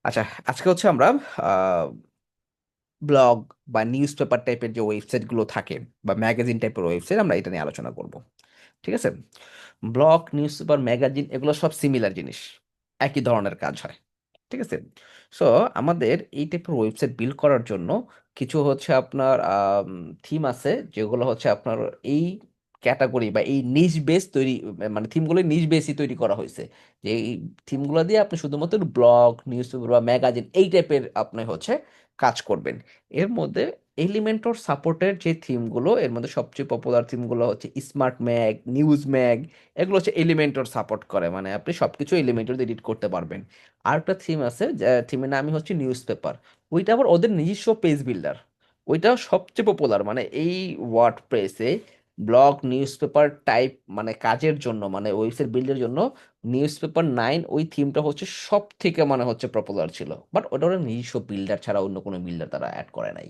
আচ্ছা, আজকে হচ্ছে আমরা ব্লগ বা নিউজ পেপার টাইপের যে ওয়েবসাইটগুলো থাকে বা ম্যাগাজিন টাইপের ওয়েবসাইট আমরা এটা নিয়ে আলোচনা করব। ঠিক আছে। ব্লগ, নিউজ পেপার, ম্যাগাজিন এগুলো সব সিমিলার জিনিস, একই ধরনের কাজ হয়। ঠিক আছে। সো আমাদের এই টাইপের ওয়েবসাইট বিল্ড করার জন্য কিছু হচ্ছে আপনার থিম আছে, যেগুলো হচ্ছে আপনার এই ক্যাটাগরি বা এই নিজ বেস তৈরি, মানে থিমগুলো নিজ বেসই তৈরি করা হয়েছে। যে এই থিমগুলো দিয়ে আপনি শুধুমাত্র ব্লগ, নিউজ পেপার বা ম্যাগাজিন এই টাইপের আপনি হচ্ছে কাজ করবেন। এর মধ্যে এলিমেন্টর সাপোর্টের যে থিমগুলো, এর মধ্যে সবচেয়ে পপুলার থিমগুলো হচ্ছে স্মার্ট ম্যাগ, নিউজ ম্যাগ। এগুলো হচ্ছে এলিমেন্টর সাপোর্ট করে, মানে আপনি সবকিছু এলিমেন্টর দিয়ে এডিট করতে পারবেন। আর একটা থিম আছে, থিমের নামই হচ্ছে নিউজ পেপার। ওইটা আবার ওদের নিজস্ব পেজ বিল্ডার, ওইটা সবচেয়ে পপুলার। মানে এই ওয়ার্ড প্রেসে ব্লগ, নিউজ পেপার টাইপ মানে কাজের জন্য, মানে ওয়েবসাইট বিল্ডের জন্য নিউজ পেপার 9 ওই থিমটা হচ্ছে সব থেকে মানে হচ্ছে পপুলার ছিল। বাট ওটা ওরা নিজস্ব বিল্ডার ছাড়া অন্য কোনো বিল্ডার তারা অ্যাড করে নাই।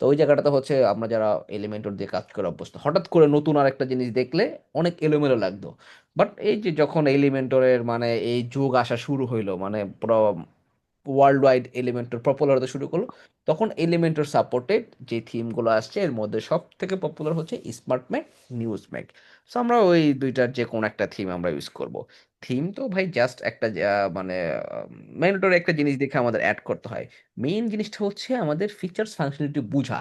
তো ওই জায়গাটাতে হচ্ছে আমরা যারা এলিমেন্টর দিয়ে কাজ করে অভ্যস্ত, হঠাৎ করে নতুন আর একটা জিনিস দেখলে অনেক এলোমেলো লাগতো। বাট এই যে যখন এলিমেন্টরের মানে এই যুগ আসা শুরু হইলো, মানে পুরো ওয়ার্ল্ড ওয়াইড এলিমেন্টর পপুলার হতে শুরু করলো, তখন এলিমেন্টর সাপোর্টেড যে থিমগুলো আসছে এর মধ্যে সব থেকে পপুলার হচ্ছে smart Mac, news Mac. So আমরা ওই দুইটার যে কোনো একটা থিম আমরা ইউজ করব। থিম তো ভাই জাস্ট একটা মানে ম্যান্ডেটরি একটা জিনিস দেখে আমাদের অ্যাড করতে হয়। মেইন জিনিসটা হচ্ছে আমাদের ফিচার্স ফাংশনালিটি বোঝা।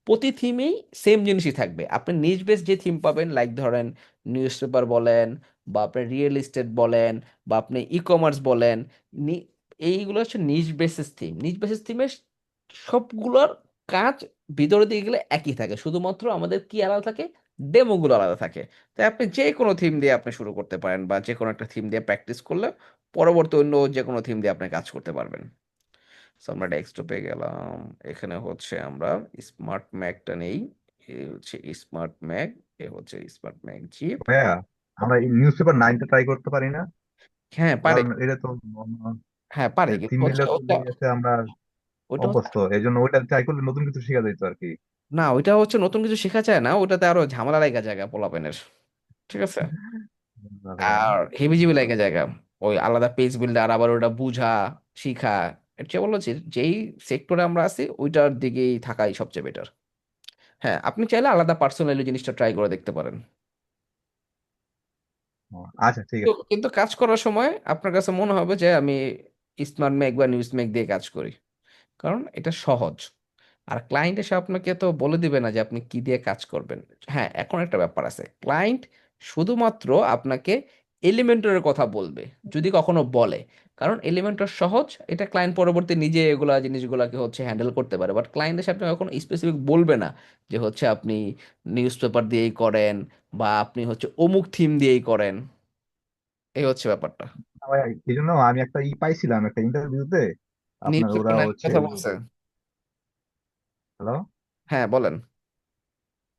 প্রতি থিমেই সেম জিনিসই থাকবে। আপনি নিজ বেস যে থিম পাবেন, লাইক ধরেন নিউজ পেপার বলেন, বা আপনি রিয়েল এস্টেট বলেন, বা আপনি ই কমার্স বলেন, এইগুলো হচ্ছে নিজ বেসিস থিম। নিজ বেসিস থিমের সবগুলোর কাজ ভিতরে দিয়ে গেলে একই থাকে, শুধুমাত্র আমাদের কি আলাদা থাকে, ডেমোগুলো আলাদা থাকে। তাই আপনি যে কোনো থিম দিয়ে আপনি শুরু করতে পারেন, বা যে কোনো একটা থিম দিয়ে প্র্যাকটিস করলে পরবর্তী অন্য যে কোনো থিম দিয়ে আপনি কাজ করতে পারবেন। সো আমরা ডেস্কটপে গেলাম, এখানে হচ্ছে আমরা স্মার্ট ম্যাকটা নেই। এ হচ্ছে স্মার্ট ম্যাক, এ হচ্ছে স্মার্ট ম্যাক জিপ। ভাইয়া, আমরা এই নিউজ পেপার 9টা ট্রাই করতে পারি না? হ্যাঁ পারে। কারণ এটা তো হ্যাঁ পারে, কিন্তু থিম হচ্ছে বিল্ডার তো ওটা, লেগেছে আমরা ওটা অভ্যস্ত, এই জন্য ওইটা ট্রাই করলে নতুন কিছু শেখা যেত আর কি। না, ওইটা হচ্ছে নতুন কিছু শেখা যায় না, ওটাতে আরো ঝামেলা লাগা জায়গা পোলাপেনের। ঠিক আছে। ভাইয়া, আর হেবিজিবি লাগা জায়গা, ওই আলাদা পেজ বিল্ডার, আবার ওটা বুঝা, শিখা। এর চেয়ে বললো যে যেই সেক্টরে আমরা আছি ওইটার দিকেই থাকাই সবচেয়ে বেটার। হ্যাঁ, আপনি চাইলে আলাদা পার্সোনালি জিনিসটা ট্রাই করে দেখতে পারেন। আচ্ছা ঠিক তো আছে। কিন্তু কাজ করার সময় আপনার কাছে মনে হবে যে আমি স্মার্ট ম্যাক বা নিউজ ম্যাক দিয়ে কাজ করি, কারণ এটা সহজ। আর ক্লায়েন্ট এসে আপনাকে তো বলে দিবে না যে আপনি কি দিয়ে কাজ করবেন। হ্যাঁ, এখন একটা ব্যাপার আছে, ক্লায়েন্ট শুধুমাত্র আপনাকে এলিমেন্টরের কথা বলবে যদি কখনো বলে। কারণ এলিমেন্টর সহজ, এটা ক্লায়েন্ট পরবর্তী নিজে এগুলা জিনিসগুলোকে হচ্ছে হ্যান্ডেল করতে পারে। বাট ক্লায়েন্ট এসে আপনাকে কখনো স্পেসিফিক বলবে না যে হচ্ছে আপনি নিউজ পেপার দিয়েই করেন, বা আপনি হচ্ছে অমুক থিম দিয়েই করেন। এই হচ্ছে ব্যাপারটা। ভাইয়া, এই জন্য আমি একটা পাইছিলাম একটা ইন্টারভিউতে। নিউজ আপনার ওরা পেপার হচ্ছে কথা বলছে। হ্যালো, হ্যাঁ বলেন।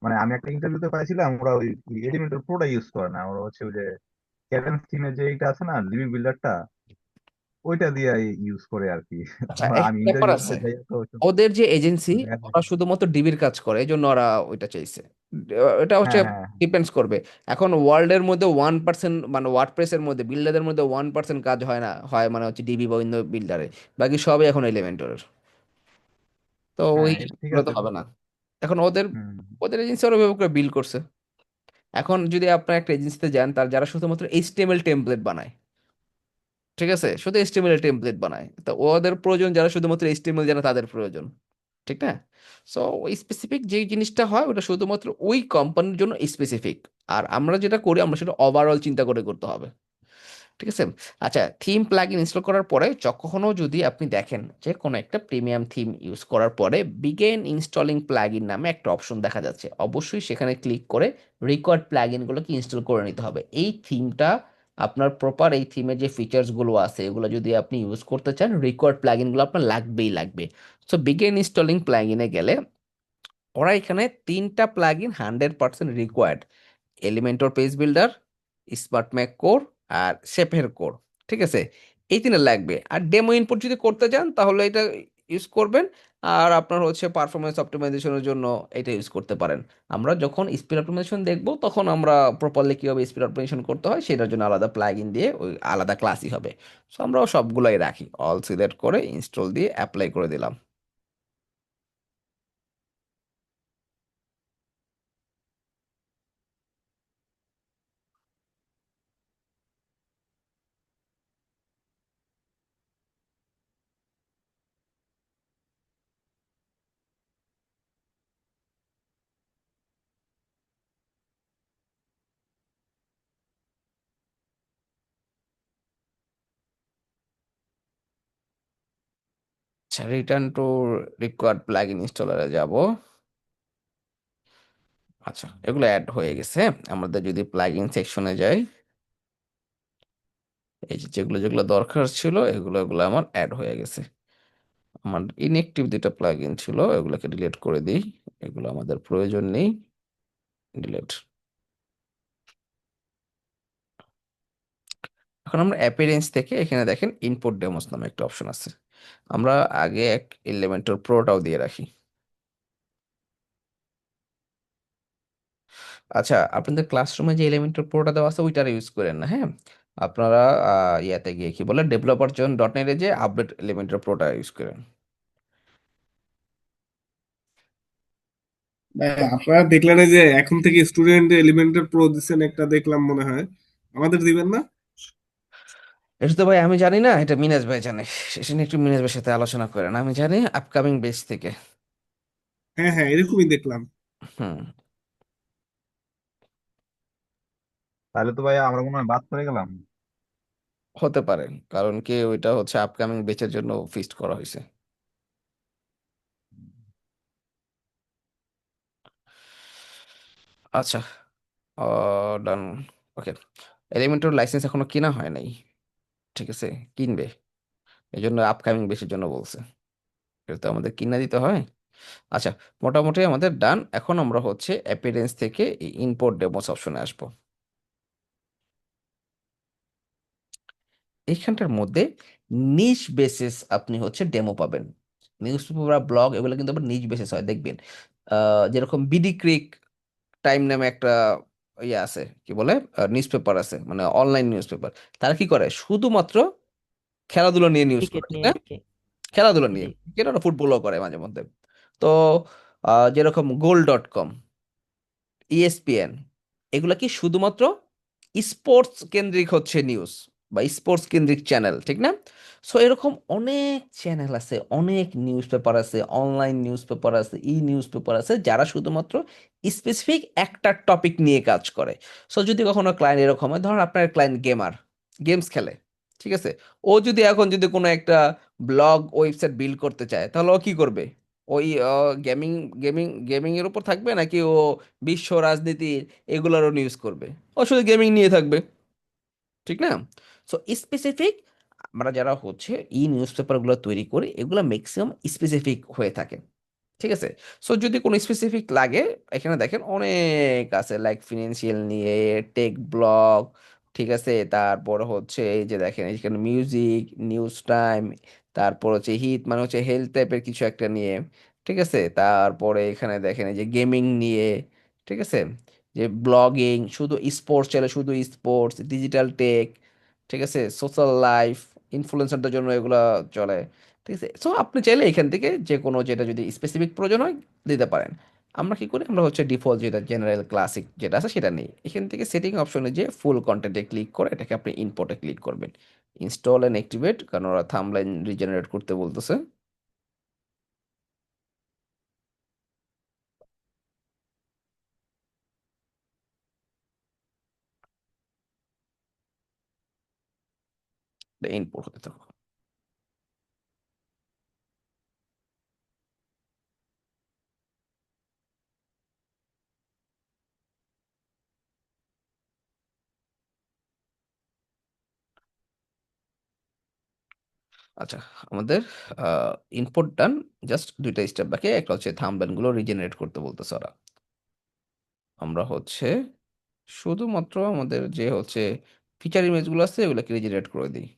মানে আমি একটা ইন্টারভিউতে পাইছিলাম, ওরা ওই এলিমেন্টার প্রোটা ইউজ করে না, ওরা হচ্ছে ওই যে ক্যাডেন্স টিমের যে এটা আছে না, লিভি বিল্ডারটা, ওইটা দিয়ে ইউজ করে আর কি। আচ্ছা, আমি একটা ব্যাপার ইন্টারভিউ আছে, দিতে যাই তো ওদের যে এজেন্সি, দেখা যায়। ওরা শুধুমাত্র ডিবির কাজ করে, এই জন্য ওরা ওইটা চাইছে। এটা হচ্ছে হ্যাঁ হ্যাঁ ডিপেন্ডস করবে। এখন ওয়ার্ল্ডের মধ্যে 1%, মানে ওয়ার্ডপ্রেসের মধ্যে বিল্ডারদের মধ্যে 1% কাজ হয় না, হয় মানে হচ্ছে ডিবি বা অন্য বিল্ডারে। বাকি সবই এখন এলিমেন্টরের। তো হ্যাঁ, ওই এটা ঠিক গুলো তো আছে। হবে না। এখন ওদের হুম। ওদের এজেন্সি ওরা ওইভাবে করে বিল করছে। এখন যদি আপনার একটা এজেন্সিতে যান, তার যারা শুধুমাত্র এইচটিএমএল টেমপ্লেট বানায়, ঠিক আছে, শুধু এইচটিএমএল টেমপ্লেট বানায়, তো ওদের প্রয়োজন যারা শুধুমাত্র এইচটিএমএল জানে তাদের প্রয়োজন। ঠিক না? সো ওই স্পেসিফিক যে জিনিসটা হয় ওটা শুধুমাত্র ওই কোম্পানির জন্য স্পেসিফিক। আর আমরা যেটা করি আমরা সেটা ওভারঅল চিন্তা করে করতে হবে। ঠিক আছে। আচ্ছা, থিম প্লাগইন ইনস্টল করার পরে কখনো যদি আপনি দেখেন যে কোনো একটা প্রিমিয়াম থিম ইউজ করার পরে বিগেন ইনস্টলিং প্লাগইন নামে একটা অপশন দেখা যাচ্ছে, অবশ্যই সেখানে ক্লিক করে রিকোয়ার্ড প্লাগইনগুলোকে ইনস্টল করে নিতে হবে। এই থিমটা আপনার প্রপার, এই থিমের যে ফিচার্সগুলো আছে এগুলো যদি আপনি ইউজ করতে চান, রিকোয়ার্ড প্লাগইনগুলো আপনার লাগবেই লাগবে। সো বিগেন ইনস্টলিং প্লাগইনে গেলে ওরা এখানে তিনটা plugin 100% required: Elementor page builder, smart mag core, আর শেপের কোর। ঠিক আছে, এই তিনটা লাগবে। আর ডেমো ইনপুট যদি করতে চান তাহলে এটা ইউজ করবেন। আর আপনার হচ্ছে পারফরমেন্স অপটিমাইজেশনের জন্য এটা ইউজ করতে পারেন। আমরা যখন স্পিড অপটিমাইজেশন দেখব তখন আমরা প্রপারলি কীভাবে স্পিড অপটিমাইজেশন করতে হয় সেটার জন্য আলাদা প্লাগইন দিয়ে ওই আলাদা ক্লাসই হবে। সো আমরাও সবগুলোই রাখি, অল সিলেক্ট করে ইনস্টল দিয়ে অ্যাপ্লাই করে দিলাম। আচ্ছা, রিটার্ন টু রিকোয়ার্ড প্লাগইন ইনস্টলারে যাব। আচ্ছা, এগুলো অ্যাড হয়ে গেছে। আমাদের যদি প্লাগইন সেকশনে যাই, এই যে যেগুলো যেগুলো দরকার ছিল এগুলো এগুলো আমার অ্যাড হয়ে গেছে। আমার ইনএক্টিভ দুটো প্লাগইন ছিল, এগুলোকে ডিলিট করে দিই, এগুলো আমাদের প্রয়োজন নেই, ডিলিট। এখন আমরা অ্যাপিয়ারেন্স থেকে এখানে দেখেন ইনপুট ডেমোস নামে একটা অপশন আছে। আমরা আগে এক এলিমেন্টর প্রোটাও দিয়ে রাখি। আচ্ছা, আপনাদের ক্লাসরুমে যে এলিমেন্টর প্রোটা দেওয়া আছে ওইটার ইউজ করেন না, হ্যাঁ। আপনারা ইয়াতে গিয়ে কি বলে ডেভেলপার জন ডট নেটে যে আপডেট এলিমেন্টর প্রোটা ইউজ করেন। আপনারা দেখলেন এই যে এখন থেকে স্টুডেন্ট এলিমেন্টাল প্রো দিচ্ছেন একটা, দেখলাম মনে হয় আমাদের দিবেন না? এটা তো ভাই আমি জানি না, এটা মিনাজ ভাই জানে। সেটা নিয়ে একটু মিনাজ ভাইয়ের সাথে আলোচনা করেন, আমি জানি আপকামিং বেচ থেকে। হ্যাঁ হ্যাঁ, এরকমই দেখলাম। হুম। তাহলে তো ভাই আমরা মনে হয় বাদ পড়ে গেলাম। হতে পারে, কারণ কি ওইটা হচ্ছে আপকামিং বেচের জন্য ফিক্সড করা হয়েছে। আচ্ছা, ডান। ওকে, এলিমেন্টর লাইসেন্স এখনো কেনা হয় নাই, ঠিক আছে, কিনবে। এই জন্য আপকামিং বেচের জন্য বলছে, এটা তো আমাদের কিনা দিতে হয়। আচ্ছা, মোটামুটি আমাদের ডান। এখন আমরা হচ্ছে অ্যাপিয়ারেন্স থেকে ইম্পোর্ট ডেমোস অপশনে আসবো। এইখানটার মধ্যে নিশ বেসিস আপনি হচ্ছে ডেমো পাবেন। নিউজ পেপার বা ব্লগ এগুলো কিন্তু আবার নিজ বেসিস হয়, দেখবেন। যেরকম বিডি ক্রিক টাইম নামে একটা ইয়ে আছে, কি বলে, নিউজ পেপার আছে, মানে অনলাইন নিউজ পেপার। তারা কি করে শুধুমাত্র খেলাধুলা নিয়ে নিউজ ক্রিকেট করে, ঠিক নিয়ে না? আর কি। খেলাধুলা নিয়ে, জি। ক্রিকেট আর ফুটবলও করে মাঝে মধ্যে। তো যেরকম গোল.কম, ইএসপিএন, এগুলা কি শুধুমাত্র স্পোর্টস কেন্দ্রিক হচ্ছে নিউজ বা স্পোর্টস কেন্দ্রিক চ্যানেল, ঠিক না? সো এরকম অনেক চ্যানেল আছে, অনেক নিউজ পেপার আছে, অনলাইন নিউজ পেপার আছে, ই নিউজ পেপার আছে, যারা শুধুমাত্র স্পেসিফিক একটা টপিক নিয়ে কাজ করে। সো যদি কখনো ক্লায়েন্ট এরকম হয়, ধরুন আপনার ক্লায়েন্ট গেমার, গেমস খেলে, ঠিক আছে, ও যদি এখন যদি কোনো একটা ব্লগ ওয়েবসাইট বিল্ড করতে চায়, তাহলে ও কি করবে? ওই গেমিং গেমিং এর উপর থাকবে, নাকি ও বিশ্ব রাজনীতির এগুলোরও নিউজ করবে? ও শুধু গেমিং নিয়ে থাকবে, ঠিক না? সো স্পেসিফিক, আমরা যারা হচ্ছে নিউজ পেপারগুলো তৈরি করি এগুলো ম্যাক্সিমাম স্পেসিফিক হয়ে থাকে, ঠিক আছে। সো যদি কোনো স্পেসিফিক লাগে, এখানে দেখেন অনেক আছে, লাইক ফিনান্সিয়াল নিয়ে, টেক ব্লগ, ঠিক আছে, তারপর হচ্ছে এই যে দেখেন এখানে মিউজিক, নিউজ টাইম, তারপর হচ্ছে হিট মানে হচ্ছে হেলথ টাইপের কিছু একটা নিয়ে, ঠিক আছে, তারপরে এখানে দেখেন এই যে গেমিং নিয়ে, ঠিক আছে, যে ব্লগিং, শুধু স্পোর্টস চ্যানেল, শুধু স্পোর্টস, ডিজিটাল টেক, ঠিক আছে, সোশ্যাল লাইফ, ইনফ্লুয়েন্সারদের জন্য এগুলো চলে, ঠিক আছে। সো আপনি চাইলে এখান থেকে যে কোনো যেটা যদি স্পেসিফিক প্রয়োজন হয় দিতে পারেন। আমরা কি করি, আমরা হচ্ছে ডিফল্ট যেটা জেনারেল ক্লাসিক যেটা আছে সেটা নেই। এখান থেকে সেটিং অপশনে যে ফুল কন্টেন্টে ক্লিক করে এটাকে আপনি ইম্পোর্টে ক্লিক করবেন, ইনস্টল অ্যান্ড অ্যাক্টিভেট, কারণ ওরা থাম্বলাইন রিজেনারেট করতে বলতেছে। ইনপুট হতে থাকুক। আচ্ছা, আমাদের ইনপুট ডান। জাস্ট দুইটা স্টেপ বাকি, একটা হচ্ছে থাম্বলাইন গুলো রিজেনারেট করতে বলতেছে ওরা। আমরা হচ্ছে শুধুমাত্র আমাদের যে হচ্ছে ফিচার ইমেজগুলো আছে এগুলোকে রিজেনারেট করে দিই।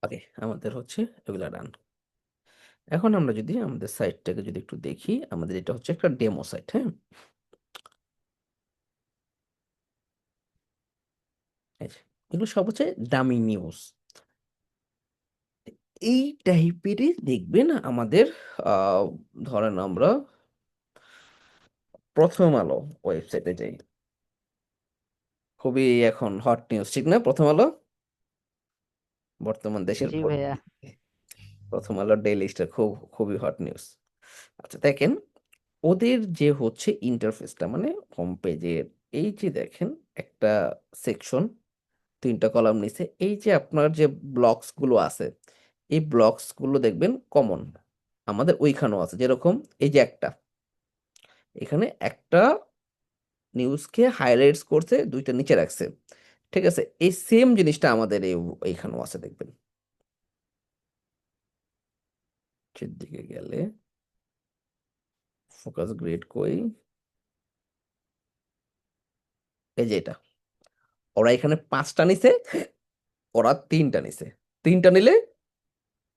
ওকে, আমাদের হচ্ছে এগুলা রান। এখন আমরা যদি আমাদের সাইটটাকে যদি একটু দেখি, আমাদের এটা হচ্ছে একটা ডেমো সাইট, হ্যাঁ। এই যে, এগুলো সব হচ্ছে ডামি নিউজ। এই টাইপেরই দেখবেন আমাদের আহ, ধরেন আমরা প্রথম আলো ওয়েবসাইটে যাই। খুবই এখন হট নিউজ, ঠিক না? প্রথম আলো বর্তমান দেশের জি ভাইয়া। প্রথম আলো ডেইলি স্টার খুবই হট নিউজ। আচ্ছা দেখেন, ওদের যে হচ্ছে ইন্টারফেসটা মানে হোম পেজের, এই যে দেখেন একটা সেকশন, তিনটা কলাম নিচে, এই যে আপনার যে ব্লকস গুলো আছে, এই ব্লকস গুলো দেখবেন কমন আমাদের ওইখানেও আছে। যেরকম এই যে একটা, এখানে একটা নিউজকে হাইলাইটস করছে, দুইটা নিচে রাখছে, ঠিক আছে? এই সেম জিনিসটা আমাদের এইখানেও আছে দেখবেন। দিকে গেলে ফোকাস গ্রেড কই, এই যে এটা, ওরা এখানে পাঁচটা নিছে, ওরা তিনটা নিছে, তিনটা নিলে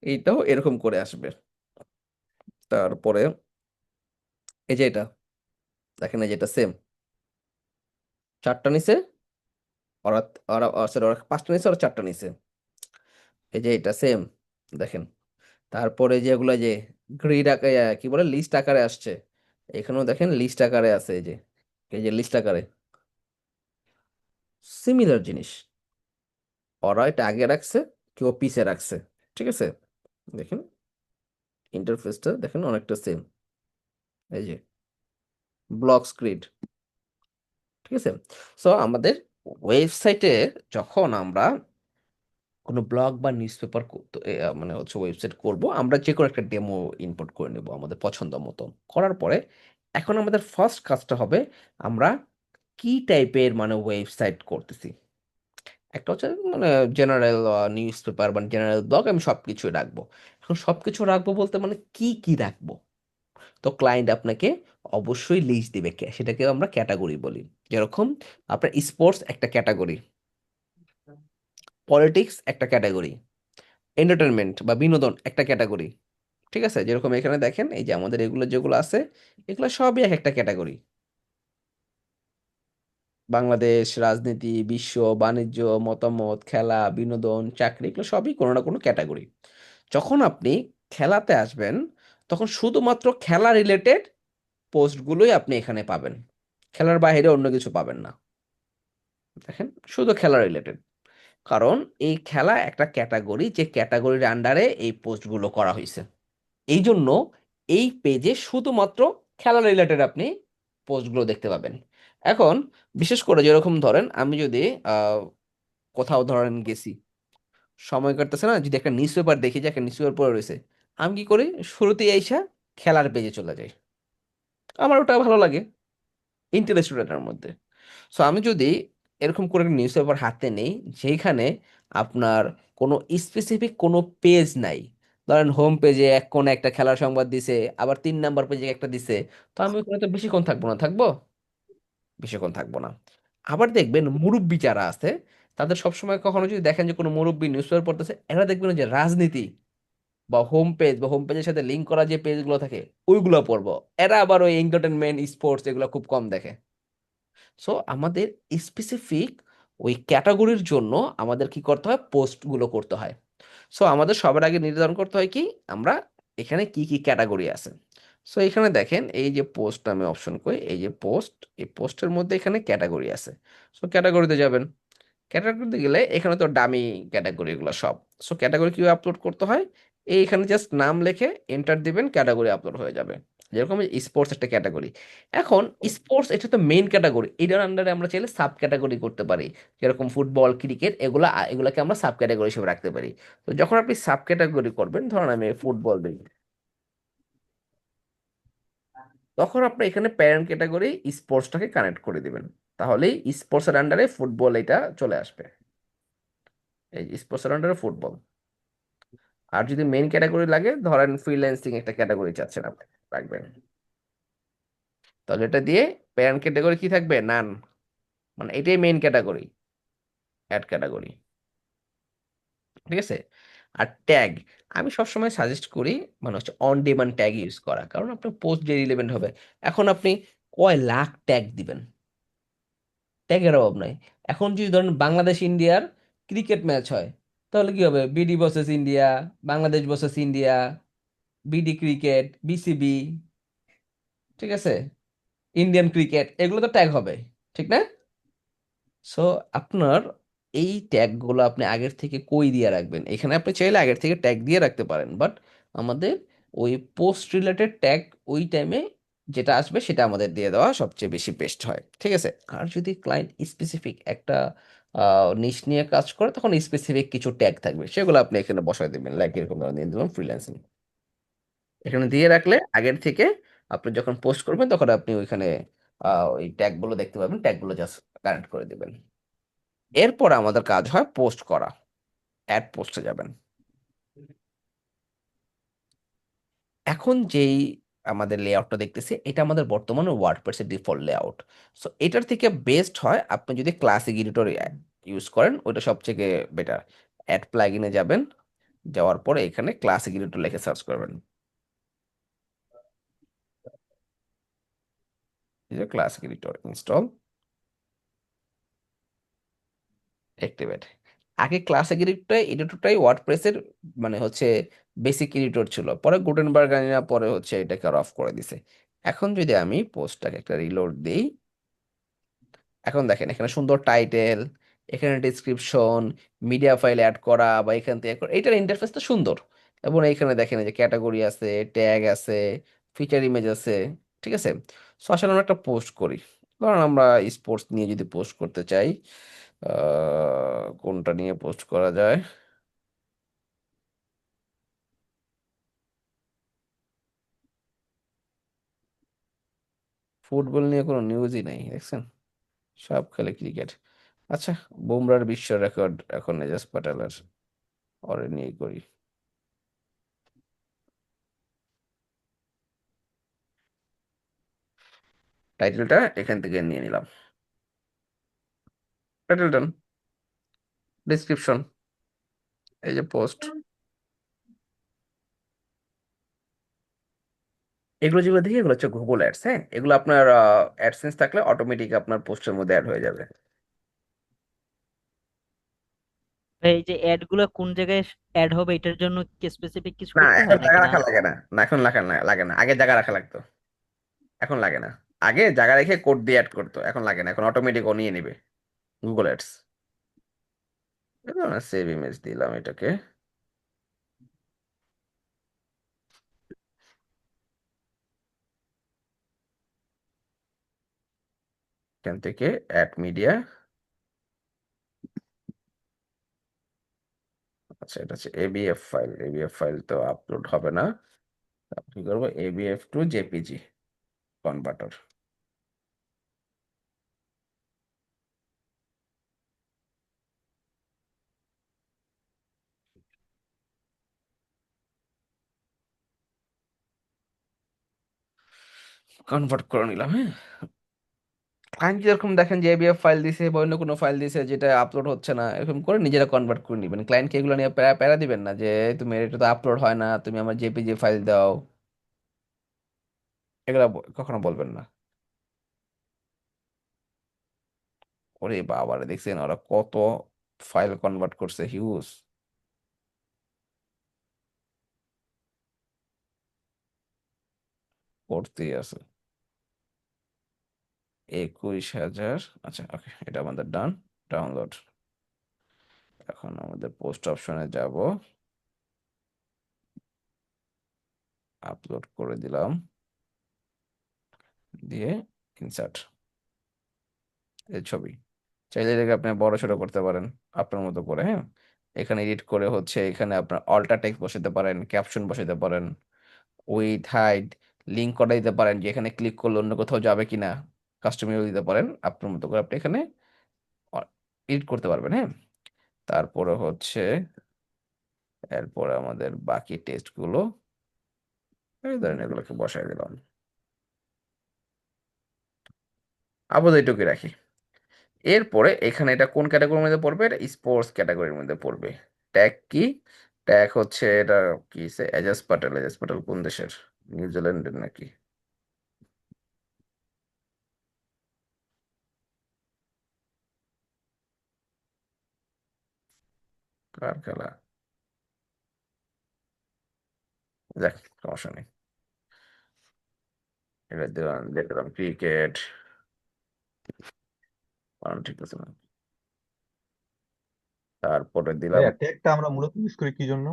এইটাও এরকম করে আসবে। তারপরে এই যে এটা দেখেন, এই যে এটা সেম, চারটা নিছে, ওরা ওরা sorry, ওরা পাঁচটা নিছে, ওরা চারটা নিছে। এই যে এটা সেম দেখেন। তারপরে যেগুলো যে গ্রিড আকারে কি বলে লিস্ট আকারে আসছে, এখানেও দেখেন লিস্ট আকারে আছে, এই যে লিস্ট আকারে সিমিলার জিনিস, ওরা এটা আগে রাখছে, কেউ পিছে রাখছে, ঠিক আছে? দেখেন ইন্টারফেসটা দেখেন অনেকটা সেম, এই যে ব্লক স্ক্রিড, ঠিক আছে? সো আমাদের ওয়েবসাইটে যখন আমরা কোনো ব্লগ বা নিউজ পেপার মানে হচ্ছে ওয়েবসাইট করব, আমরা যে কোনো একটা ডেমো ইনপুট করে নেব আমাদের পছন্দ মতো। করার পরে এখন আমাদের ফার্স্ট কাজটা হবে, আমরা কি টাইপের মানে ওয়েবসাইট করতেছি। একটা হচ্ছে মানে জেনারেল নিউজ পেপার বা জেনারেল ব্লগ, আমি সব কিছুই রাখবো। এখন সব কিছু রাখবো বলতে মানে কি কি রাখবো? তো ক্লায়েন্ট আপনাকে অবশ্যই লিস্ট দিবে, সেটাকে আমরা ক্যাটাগরি বলি। যেরকম আপনার স্পোর্টস একটা ক্যাটাগরি, পলিটিক্স একটা ক্যাটাগরি, এন্টারটেনমেন্ট বা বিনোদন একটা ক্যাটাগরি, ঠিক আছে? যেরকম এখানে দেখেন, এই যে আমাদের এগুলো যেগুলো আছে, এগুলো সবই এক একটা ক্যাটাগরি। বাংলাদেশ, রাজনীতি, বিশ্ব, বাণিজ্য, মতামত, খেলা, বিনোদন, চাকরি, এগুলো সবই কোনো না কোনো ক্যাটাগরি। যখন আপনি খেলাতে আসবেন, তখন শুধুমাত্র খেলা রিলেটেড পোস্টগুলোই আপনি এখানে পাবেন, খেলার বাইরে অন্য কিছু পাবেন না। দেখেন শুধু খেলা রিলেটেড, কারণ এই খেলা একটা ক্যাটাগরি, যে ক্যাটাগরির আন্ডারে এই পোস্টগুলো করা হয়েছে। এই জন্য এই পেজে শুধুমাত্র খেলা রিলেটেড আপনি পোস্টগুলো দেখতে পাবেন। এখন বিশেষ করে যেরকম ধরেন আমি যদি আহ, কোথাও ধরেন গেছি, সময় কাটতেছে না, যদি একটা নিউজ পেপার দেখি যে একটা নিউজ পেপার পড়ে রয়েছে, আমি কি করি, শুরুতেই আইসা খেলার পেজে চলে যাই, আমার ওটা ভালো লাগে, ইন্টারেস্টেড এটার মধ্যে। সো আমি যদি এরকম করে নিউজ পেপার হাতে নেই, যেখানে আপনার কোনো স্পেসিফিক কোনো পেজ নাই, ধরেন হোম পেজে এক কোণে একটা খেলার সংবাদ দিছে, আবার 3 নাম্বার পেজে একটা দিছে, তো আমি ওখানে তো বেশিক্ষণ থাকবো না, বেশিক্ষণ থাকবো না। আবার দেখবেন মুরব্বি যারা আছে, তাদের সবসময় কখনো যদি দেখেন যে কোনো মুরব্বি নিউজ পেপার পড়তেছে, এরা দেখবেন যে রাজনীতি বা হোম পেজের সাথে লিঙ্ক করা যে পেজগুলো থাকে ওইগুলো পড়বো। এরা আবার ওই এন্টারটেনমেন্ট স্পোর্টস এগুলো খুব কম দেখে। সো আমাদের স্পেসিফিক ওই ক্যাটাগরির জন্য আমাদের কি করতে হয়, পোস্টগুলো করতে হয়। সো আমাদের সবার আগে নির্ধারণ করতে হয় কি, আমরা এখানে কি কি ক্যাটাগরি আছে। সো এখানে দেখেন এই যে পোস্ট আমি অপশন করি, এই যে পোস্ট, এই পোস্টের মধ্যে এখানে ক্যাটাগরি আছে। সো ক্যাটাগরিতে যাবেন, ক্যাটাগরিতে গেলে এখানে তো ডামি ক্যাটাগরি এগুলো সব। সো ক্যাটাগরি কিভাবে আপলোড করতে হয়, এইখানে জাস্ট নাম লিখে এন্টার দিবেন, ক্যাটাগরি আপলোড হয়ে যাবে। যেরকম স্পোর্টস একটা ক্যাটাগরি, এখন স্পোর্টস এটা তো মেইন ক্যাটাগরি, এটার আন্ডারে আমরা চাইলে সাব ক্যাটাগরি করতে পারি। যেরকম ফুটবল, ক্রিকেট, এগুলাকে আমরা সাব ক্যাটাগরি হিসেবে রাখতে পারি। তো যখন আপনি সাব ক্যাটাগরি করবেন, ধরুন আমি ফুটবল দিই, তখন আপনি এখানে প্যারেন্ট ক্যাটাগরি স্পোর্টসটাকে কানেক্ট করে দিবেন, তাহলেই স্পোর্টসের আন্ডারে ফুটবল এটা চলে আসবে। এই স্পোর্টসের আন্ডারে ফুটবল। আর যদি মেইন ক্যাটাগরি লাগে, ধরেন ফ্রিল্যান্সিং একটা ক্যাটাগরি চাচ্ছেন আপনি, রাখবেন, তাহলে এটা দিয়ে প্যারেন্ট ক্যাটাগরি কি থাকবে, নান, মানে এটাই মেইন ক্যাটাগরি, অ্যাড ক্যাটাগরি, ঠিক আছে? আর ট্যাগ, আমি সবসময় সাজেস্ট করি মানে হচ্ছে অন ডিমান্ড ট্যাগ ইউজ করা, কারণ আপনার পোস্ট যে রিলেভেন্ট হবে। এখন আপনি কয় লাখ ট্যাগ দিবেন, ট্যাগের অভাব নাই। এখন যদি ধরেন বাংলাদেশ ইন্ডিয়ার ক্রিকেট ম্যাচ হয়, তাহলে কি হবে? BD versus India, Bangladesh versus India, BD cricket, BCB, ঠিক আছে, ইন্ডিয়ান ক্রিকেট, এগুলো তো ট্যাগ হবে, ঠিক না? সো আপনার এই ট্যাগগুলো আপনি আগের থেকে কই দিয়ে রাখবেন, এখানে আপনি চাইলে আগের থেকে ট্যাগ দিয়ে রাখতে পারেন, বাট আমাদের ওই পোস্ট রিলেটেড ট্যাগ ওই টাইমে যেটা আসবে সেটা আমাদের দিয়ে দেওয়া সবচেয়ে বেশি বেস্ট হয়, ঠিক আছে? আর যদি ক্লায়েন্ট স্পেসিফিক একটা নিশ নিয়ে কাজ করে, তখন স্পেসিফিক কিছু ট্যাগ থাকবে, সেগুলো আপনি এখানে বসায় দেবেন, লাইক এরকম ধরনের দিয়ে দিলাম ফ্রিল্যান্সিং, এখানে দিয়ে রাখলে আগের থেকে আপনি যখন পোস্ট করবেন তখন আপনি ওইখানে ওই ট্যাগগুলো দেখতে পাবেন, ট্যাগগুলো জাস্ট কানেক্ট করে দেবেন। এরপর আমাদের কাজ হয় পোস্ট করা, অ্যাড পোস্টে যাবেন। এখন যেই আমাদের লেআউটটা দেখতেছি, এটা আমাদের বর্তমানে ওয়ার্ডপ্রেসের ডিফল্ট লেআউট। সো এটার থেকে বেস্ট হয় আপনি যদি ক্লাসিক এডিটর ইউজ করেন, ওইটা সবথেকে বেটার। অ্যাড প্লাগইনে যাবেন, যাওয়ার পরে এখানে ক্লাসিক এডিটর লিখে সার্চ করবেন, এই যে ক্লাসিক এডিটর ইনস্টল অ্যাক্টিভেট। আগে ক্লাসিক এডিটরটাই ওয়ার্ডপ্রেসের মানে হচ্ছে বেসিক এডিটর ছিল, পরে গুটেনবার্গ আনিনা পরে হচ্ছে এটাকে আর অফ করে দিছে। এখন যদি আমি পোস্টটাকে একটা রিলোড দিই, এখন দেখেন এখানে সুন্দর টাইটেল, এখানে ডিসক্রিপশন, মিডিয়া ফাইল অ্যাড করা বা এখান থেকে add করা, এইটার ইন্টারফেসটা সুন্দর। এবং এখানে দেখেন এই যে ক্যাটাগরি আছে, ট্যাগ আছে, ফিচার ইমেজ আছে, ঠিক আছে? সো আসলে আমরা একটা পোস্ট করি, ধরুন আমরা স্পোর্টস নিয়ে যদি পোস্ট করতে চাই, কোনটা নিয়ে পোস্ট করা যায়? ফুটবল নিয়ে কোনো নিউজই নাই, দেখছেন? সব খালি ক্রিকেট। আচ্ছা, বুমরার বিশ্ব রেকর্ড এখন এজাজ প্যাটেলের, ওরে নিয়ে করি। টাইটেলটা এখান থেকে নিয়ে নিলাম, টাইটেলটা, ডিসক্রিপশন, এই যে পোস্ট, এগুলো যেগুলো দেখি এগুলো হচ্ছে গুগল অ্যাডস। হ্যাঁ, এগুলো আপনার অ্যাডসেন্স থাকলে অটোমেটিক আপনার পোস্টের মধ্যে অ্যাড হয়ে যাবে। এই যে অ্যাড গুলো কোন জায়গায় অ্যাড হবে এটার জন্য কি স্পেসিফিক কিছু না, করতে এখন হয় জায়গা নাকি না? রাখা লাগে না, না এখন লাগে না, আগে জায়গা রাখা লাগতো, এখন লাগে না। আগে জায়গা রেখে কোড দিয়ে অ্যাড করতো, এখন লাগে না, এখন অটোমেটিক ও নিয়ে নিবে গুগল অ্যাডস। সেভ ইমেজ দিলাম এটাকে, এখান থেকে অ্যাড মিডিয়া, আচ্ছা এটা হচ্ছে এবিএফ ফাইল, এবিএফ ফাইল তো আপলোড হবে না, কি করবো, ABF two JPG converter. Convert করে নিলাম, হ্যাঁ। ক্লায়েন্ট যেরকম দেখেন যে এবিএফ ফাইল দিছে বা অন্য কোনো ফাইল দিছে যেটা আপলোড হচ্ছে না, এরকম করে নিজেরা কনভার্ট করে নেবেন। ক্লায়েন্টকে এগুলো নিয়ে প্যারা প্যারা দিবেন না যে তুমি এটা তো আপলোড হয় না, তুমি আমার জেপিজি ফাইল দাও, এগুলো কখনো বলবেন না। ওরে বাবারে, দেখছেন ওরা কত ফাইল কনভার্ট করছে, হিউজ, করতেই আছে 21,000। আচ্ছা ওকে, এটা আমাদের ডান, ডাউনলোড। এখন আমাদের পোস্ট অপশনে যাব, আপলোড করে দিলাম, দিয়ে ইনসার্ট, এই ছবি। চাইলে এটাকে আপনি বড় ছোট করতে পারেন আপনার মতো করে, হ্যাঁ। এখানে এডিট করে হচ্ছে এখানে আপনার অল্টার টেক্সট বসাতে পারেন, ক্যাপশন বসাতে পারেন, উইথ হাইড, লিঙ্ক করে দিতে পারেন যে এখানে ক্লিক করলে অন্য কোথাও যাবে কিনা, কাস্টমাইজ দিতে পারেন আপনার মতো করে, আপনি এখানে এডিট করতে পারবেন, হ্যাঁ। তারপরে হচ্ছে এরপরে আমাদের বাকি টেক্সটগুলো এই ধরেন এগুলোকে বসাই দিলাম, আপাতত এইটুকুই রাখি। এরপরে এখানে এটা কোন ক্যাটাগরির মধ্যে পড়বে? এটা স্পোর্টস ক্যাটাগরির মধ্যে পড়বে। ট্যাগ কি? ট্যাগ হচ্ছে এটা কি এজাজ প্যাটেল। এজাজ প্যাটেল কোন দেশের? নিউজিল্যান্ডের নাকি? কার খেলা? যাক, সমস্যা নেই। এটা দিলাম, দেখলাম ক্রিকেট। ঠিক আছে না? তারপরে দিলাম, ভাইয়া ট্যাগটা আমরা মূলত ইউজ করি কি জন্য?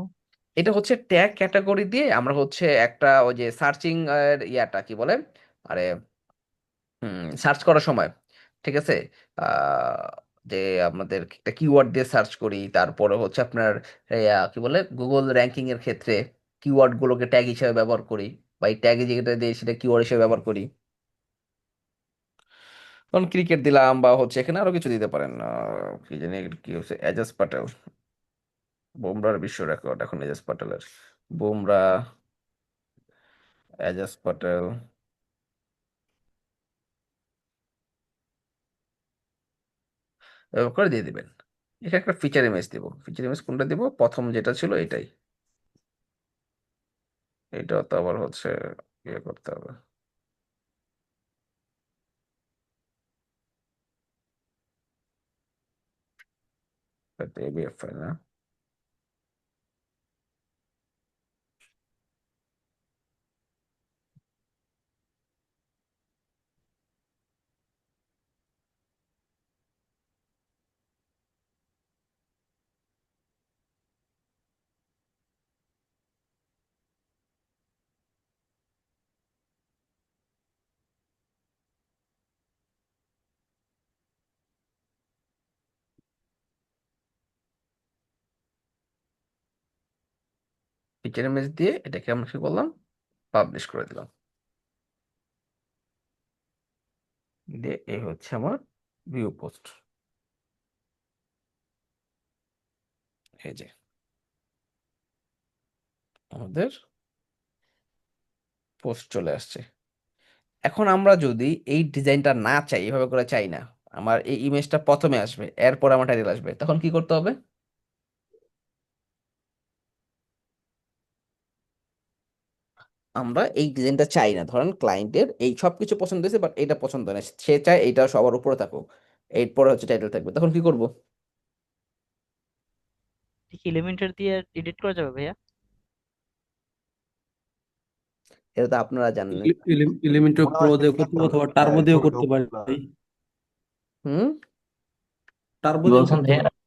এটা হচ্ছে ট্যাগ ক্যাটাগরি দিয়ে আমরা হচ্ছে একটা ওই যে সার্চিং এর ইয়াটা কি বলে, আরে সার্চ করার সময়, ঠিক আছে, আহ, যে আমাদের একটা কিওয়ার্ড দিয়ে সার্চ করি, তারপরে হচ্ছে আপনার কি বলে গুগল র্যাঙ্কিং এর ক্ষেত্রে কিওয়ার্ড গুলোকে ট্যাগ হিসেবে ব্যবহার করি, বা এই ট্যাগে যেটা দিয়ে সেটা কিওয়ার্ড হিসেবে ব্যবহার করি। কারণ ক্রিকেট দিলাম, বা হচ্ছে এখানে আরো কিছু দিতে পারেন, কি জানি কি হচ্ছে, এজাজ প্যাটেল, বুমরার বিশ্ব রেকর্ড এখন এজাজ প্যাটেলের। বুমরা, এজাজ প্যাটেল, এভাবে করে দিয়ে দিবেন। এখানে একটা ফিচার ইমেজ দিব। ফিচার ইমেজ কোনটা দিব? প্রথম যেটা ছিল এটাই। এটা তো আবার হচ্ছে ইয়ে করতে হবে। এবিএফ ফাইল না? ফিচার ইমেজ দিয়ে এটাকে আমরা কি করলাম, পাবলিশ করে দিলাম। দিয়ে এই হচ্ছে আমার ভিউ পোস্ট। এই যে আমাদের পোস্ট চলে আসছে। এখন আমরা যদি এই ডিজাইনটা না চাই, এভাবে করে চাই না, আমার এই ইমেজটা প্রথমে আসবে, এরপর আমার টাইটেল আসবে, তখন কি করতে হবে? আমরা এই ডিজাইনটা চাই না, ধরেন ক্লায়েন্টের এই সব কিছু পছন্দ হয়েছে বাট এটা পছন্দ না, সে চায় এইটা সবার উপরে থাকুক, এরপরে হচ্ছে টাইটেল থাকবে, তখন কি করব? কি এলিমেন্টর দিয়ে এডিট করা যাবে ভাইয়া? এটা তো আপনারা জানেন। এলিমেন্টর মনে প্রো হয় দিয়ে করতে পারবো, অথবা হ্যাঁ টার্বো দিয়েও ছোট করতে পারি। হুম। টার্বো কি দিয়েও বলছেন করতে ভাইয়া? পারি।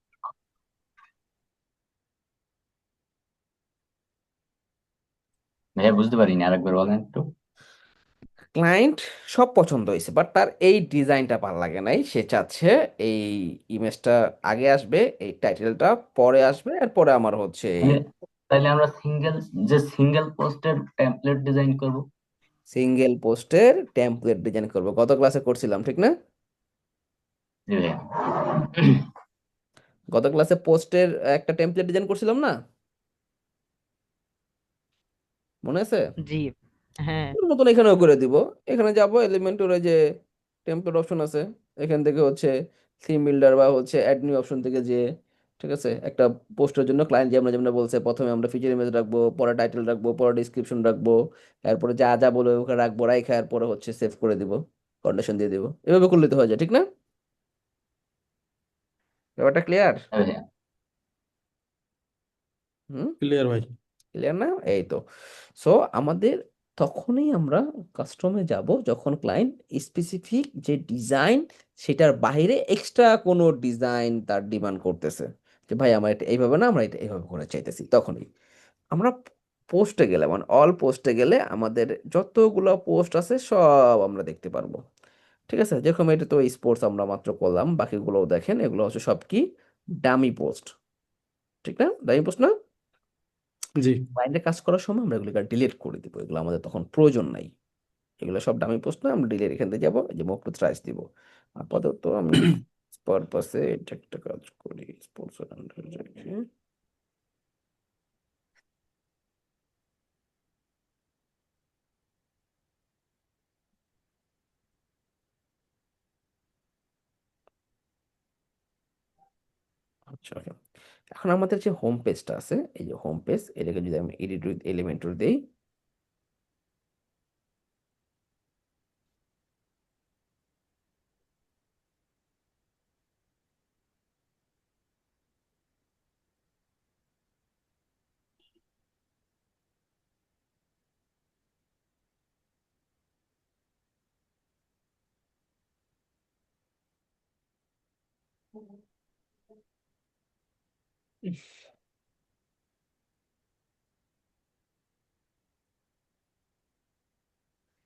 ভাইয়া বুঝতে পারিনি, আরেকবার বলেন একটু। ক্লায়েন্ট সব পছন্দ হয়েছে বাট তার এই ডিজাইনটা ভালো লাগে নাই, সে চাচ্ছে এই ইমেজটা আগে আসবে, এই টাইটেলটা পরে আসবে, আর পরে আমার হচ্ছে এই তাহলে তাহলে আমরা সিঙ্গেল পোস্টের টেমপ্লেট ডিজাইন করব। সিঙ্গেল পোস্টের টেমপ্লেট ডিজাইন করব। গত ক্লাসে করছিলাম ঠিক না? জি ভাইয়া। গত ক্লাসে পোস্টের একটা টেমপ্লেট ডিজাইন করছিলাম না, মনে আছে? জি, হ্যাঁ। ওর মতন এখানেও করে দিব। এখানে যাব এলিমেন্টের ওই যে টেমপ্লেট অপশন আছে, এখান থেকে হচ্ছে থিম বিল্ডার বা হচ্ছে অ্যাড নিউ অপশন থেকে যে, ঠিক আছে, একটা পোস্টের জন্য ক্লায়েন্ট যেমন যেমন বলছে, প্রথমে আমরা ফিচার ইমেজ রাখবো, পরে টাইটেল রাখবো, পরে ডিসক্রিপশন রাখবো, এরপরে যা যা বলে ওখানে রাখবো, রাখা এরপরে হচ্ছে সেভ করে দিব, কন্ডিশন দিয়ে দিব। এভাবে করলে তো হয়ে যায় ঠিক না? ব্যাপারটা ক্লিয়ার? হ্যাঁ ভাইয়া। হুম। ক্লিয়ার ভাই। ক্লিয়ার না? এই তো। সো আমাদের তখনই আমরা কাস্টমে যাব যখন ক্লায়েন্ট স্পেসিফিক যে ডিজাইন, সেটার বাইরে এক্সট্রা কোনো ডিজাইন তার ডিমান্ড করতেছে, যে ভাই আমার এটা এইভাবে না, আমরা এটা এইভাবে করে চাইতেছি, তখনই আমরা পোস্টে গেলে, মানে অল পোস্টে গেলে আমাদের যতগুলো পোস্ট আছে সব আমরা দেখতে পারবো। ঠিক আছে, যেরকম এটা তো স্পোর্টস আমরা মাত্র করলাম, বাকিগুলোও দেখেন, এগুলো হচ্ছে সব কি ডামি পোস্ট, ঠিক না? ডামি পোস্ট না? জি। ক্লায়েন্টের কাজ করার সময় আমরা এগুলোকে ডিলিট করে দিব, এগুলো আমাদের তখন প্রয়োজন নাই। এগুলো সব ডামি পোস্ট না, আমরা ডিলিট এখান থেকে যাবো, এই যে মুভ টু থ্রাইস দিব। আপাতত আমি পারপাসে এটা একটা কাজ করি, স্পোর্টস রেখে। আচ্ছা, এখন আমাদের যে হোম পেজটা আছে, এই যে হোম পেজ, এটাকে যদি আমি এডিট উইথ এলিমেন্টর দিই,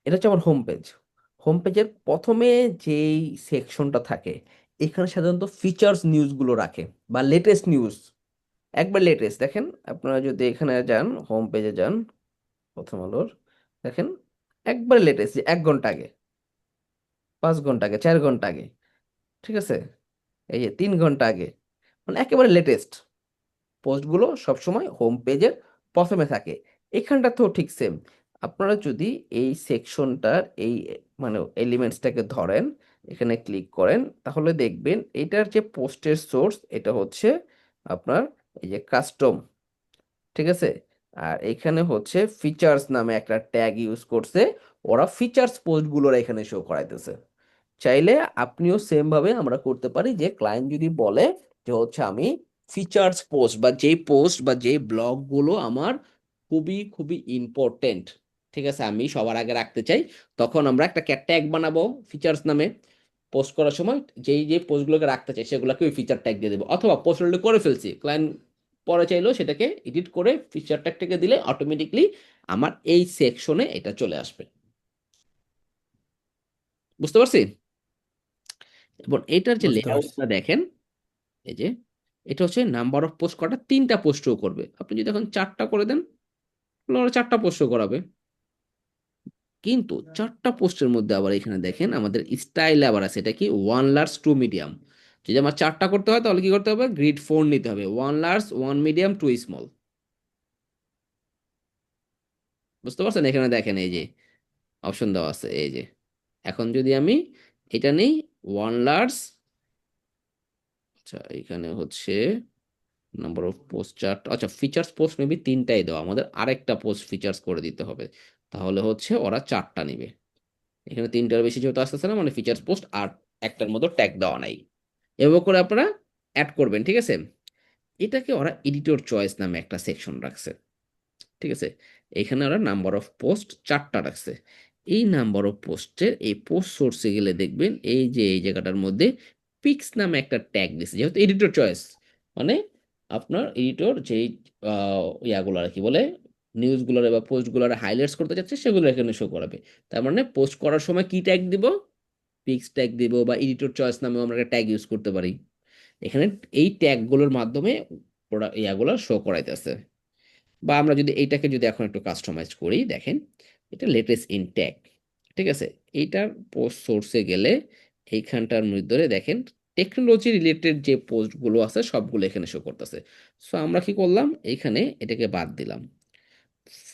এটা হচ্ছে আমার হোম পেজ। হোম পেজের প্রথমে যেই সেকশনটা থাকে, এখানে সাধারণত ফিচার্স নিউজগুলো রাখে বা লেটেস্ট নিউজ, একবার লেটেস্ট দেখেন। আপনারা যদি এখানে যান, হোম পেজে যান, প্রথম আলোর, দেখেন একবার লেটেস্ট, যে 1 ঘন্টা আগে, 5 ঘন্টা আগে, 4 ঘন্টা আগে, ঠিক আছে, এই যে 3 ঘন্টা আগে, মানে একেবারে লেটেস্ট পোস্টগুলো সবসময় হোম পেজের প্রথমে থাকে। এখানটা তো ঠিক সেম। আপনারা যদি এই সেকশনটার এই মানে এলিমেন্টসটাকে ধরেন, এখানে ক্লিক করেন, তাহলে দেখবেন এটার যে পোস্টের সোর্স, এটা হচ্ছে আপনার এই যে কাস্টম, ঠিক আছে। আর এখানে হচ্ছে ফিচার্স নামে একটা ট্যাগ ইউজ করছে, ওরা ফিচার্স পোস্টগুলোর এখানে শো করাইতেছে। চাইলে আপনিও সেম ভাবে আমরা করতে পারি, যে ক্লায়েন্ট যদি বলে যে হচ্ছে আমি ফিচার্স পোস্ট বা যেই পোস্ট বা যেই ব্লগগুলো আমার খুবই খুবই ইম্পর্টেন্ট, ঠিক আছে, আমি সবার আগে রাখতে চাই, তখন আমরা একটা ট্যাগ বানাবো ফিচার্স নামে। পোস্ট করার সময় যেই যে পোস্টগুলোকে রাখতে চাই সেগুলোকে ওই ফিচার ট্যাগ দিয়ে দেবো, অথবা পোস্ট অলরেডি করে ফেলছি, ক্লায়েন্ট পরে চাইলেও সেটাকে এডিট করে ফিচার ট্যাগটাকে দিলে অটোমেটিকলি আমার এই সেকশনে এটা চলে আসবে। বুঝতে পারছি? এবং এটার যে বুঝতে পারছি। লেআউটটা দেখেন, এই যে এটা হচ্ছে নাম্বার অফ পোস্ট করাটা 3টা পোস্ট শো করবে। আপনি যদি এখন 4টা করে দেন, তাহলে ওরা 4টা পোস্ট শো করাবে। কিন্তু 4টা পোস্টের মধ্যে আবার এখানে দেখেন আমাদের স্টাইলে আবার আছে, এটা কি 1 লার্জ 2 মিডিয়াম। যদি আমার 4টা করতে হয় তাহলে কি করতে হবে, গ্রিড 4 নিতে হবে, 1 লার্জ 1 মিডিয়াম 2 স্মল। বুঝতে পারছেন? এখানে দেখেন এই যে অপশন দেওয়া আছে, এই যে এখন যদি আমি এটা নেই 1 লার্জ, আচ্ছা এখানে হচ্ছে নাম্বার অফ পোস্ট 4, আচ্ছা ফিচার্স পোস্ট মেবি 3টাই দেওয়া, আমাদের আরেকটা পোস্ট ফিচার্স করে দিতে হবে, তাহলে হচ্ছে ওরা 4টা নিবে। এখানে 3টার বেশি যেহেতু আসতেছে না, মানে ফিচার্স পোস্ট আর একটার মতো ট্যাগ দেওয়া নাই। এভাবে করে আপনারা অ্যাড করবেন, ঠিক আছে। এটাকে ওরা এডিটর চয়েস নামে একটা সেকশন রাখছে, ঠিক আছে। এখানে ওরা নাম্বার অফ পোস্ট 4টা রাখছে। এই নাম্বার অফ পোস্টের এই পোস্ট সোর্সে গেলে দেখবেন এই যে এই জায়গাটার মধ্যে পিক্স নামে একটা ট্যাগ দিছে, যেহেতু এডিটর চয়েস, মানে আপনার এডিটর যেই ইয়াগুলো আর কি বলে, নিউজগুলোর বা পোস্টগুলোর হাইলাইটস করতে যাচ্ছে সেগুলো এখানে শো করাবে। তার মানে পোস্ট করার সময় কি ট্যাগ দিব, পিক্স ট্যাগ দিব, বা এডিটর চয়েস নামে আমরা একটা ট্যাগ ইউজ করতে পারি। এখানে এই ট্যাগগুলোর মাধ্যমে ওরা ইয়াগুলো শো করাইতেছে। বা আমরা যদি এইটাকে যদি এখন একটু কাস্টমাইজ করি, দেখেন এটা লেটেস্ট ইন ট্যাগ, ঠিক আছে। এইটার পোস্ট সোর্সে গেলে এইখানটার মধ্যে দেখেন টেকনোলজি রিলেটেড যে পোস্টগুলো আছে সবগুলো এখানে শো করতেছে। সো আমরা কি করলাম, এইখানে এটাকে বাদ দিলাম,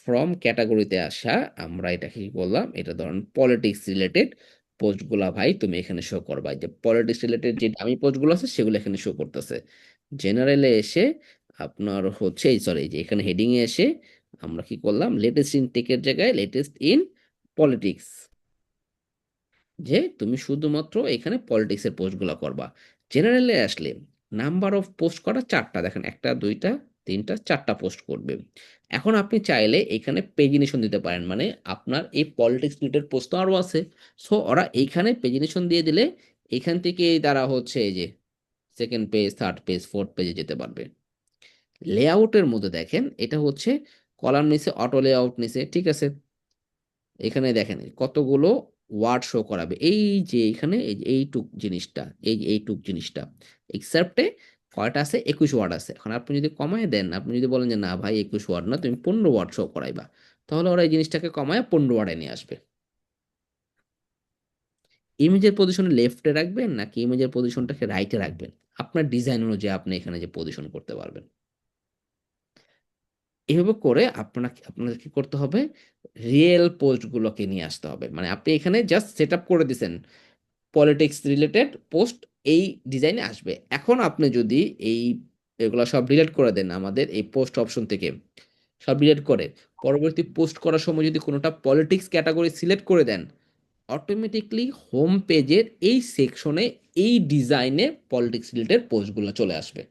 ফ্রম ক্যাটাগরিতে আসা, আমরা এটা কি করলাম, এটা ধরুন পলিটিক্স রিলেটেড পোস্টগুলা ভাই তুমি এখানে শো করবা, এই যে পলিটিক্স রিলেটেড যে দামি পোস্টগুলো আছে সেগুলো এখানে শো করতেছে। জেনারেলে এসে আপনার হচ্ছে এই সরি, যে এখানে হেডিং এ এসে আমরা কি করলাম, লেটেস্ট ইন টেকের জায়গায় লেটেস্ট ইন পলিটিক্স, যে তুমি শুধুমাত্র এখানে পলিটিক্সের পোস্টগুলো করবা। জেনারেলে আসলে নাম্বার অফ পোস্ট করা 4টা, দেখেন 1টা 2টা 3টা 4টা পোস্ট করবে। এখন আপনি চাইলে এখানে পেজিনেশন দিতে পারেন, মানে আপনার এই পলিটিক্স রিলেটেড পোস্ট তো আরও আছে, সো ওরা এইখানে পেজিনেশন দিয়ে দিলে এখান থেকে তারা হচ্ছে এই যে second page, third page, fourth পেজে যেতে পারবে। লেআউটের মধ্যে দেখেন এটা হচ্ছে কলাম নিচে অটো লেআউট নিচে, ঠিক আছে। এখানে দেখেন কতগুলো ওয়ার্ড শো করাবে, এই যে এখানে এই যে এইটুক জিনিসটা, এই যে এইটুক জিনিসটা, এক্সেপ্টে কয়টা আছে, 21 ওয়ার্ড আছে। এখন আপনি যদি কমায় দেন, আপনি যদি বলেন যে না ভাই 21 ওয়ার্ড না, তুমি 15 ওয়ার্ড শো করাইবা, তাহলে ওরা এই জিনিসটাকে কমায় 15 ওয়ার্ডে নিয়ে আসবে। ইমেজের পজিশনে লেফটে রাখবেন নাকি ইমেজের পজিশনটাকে রাইটে রাখবেন, আপনার ডিজাইন অনুযায়ী আপনি এখানে যে পজিশন করতে পারবেন। এভাবে করে আপনাদের কি করতে হবে, রিয়েল পোস্টগুলোকে নিয়ে আসতে হবে। মানে আপনি এখানে জাস্ট সেট আপ করে দিছেন পলিটিক্স রিলেটেড পোস্ট এই ডিজাইনে আসবে। এখন আপনি যদি এই এগুলো সব ডিলিট করে দেন আমাদের এই পোস্ট অপশন থেকে, সব ডিলিট করে পরবর্তী পোস্ট করার সময় যদি কোনোটা পলিটিক্স ক্যাটাগরি সিলেক্ট করে দেন, অটোমেটিকলি হোম পেজের এই সেকশনে এই ডিজাইনে পলিটিক্স রিলেটেড পোস্টগুলো চলে আসবে।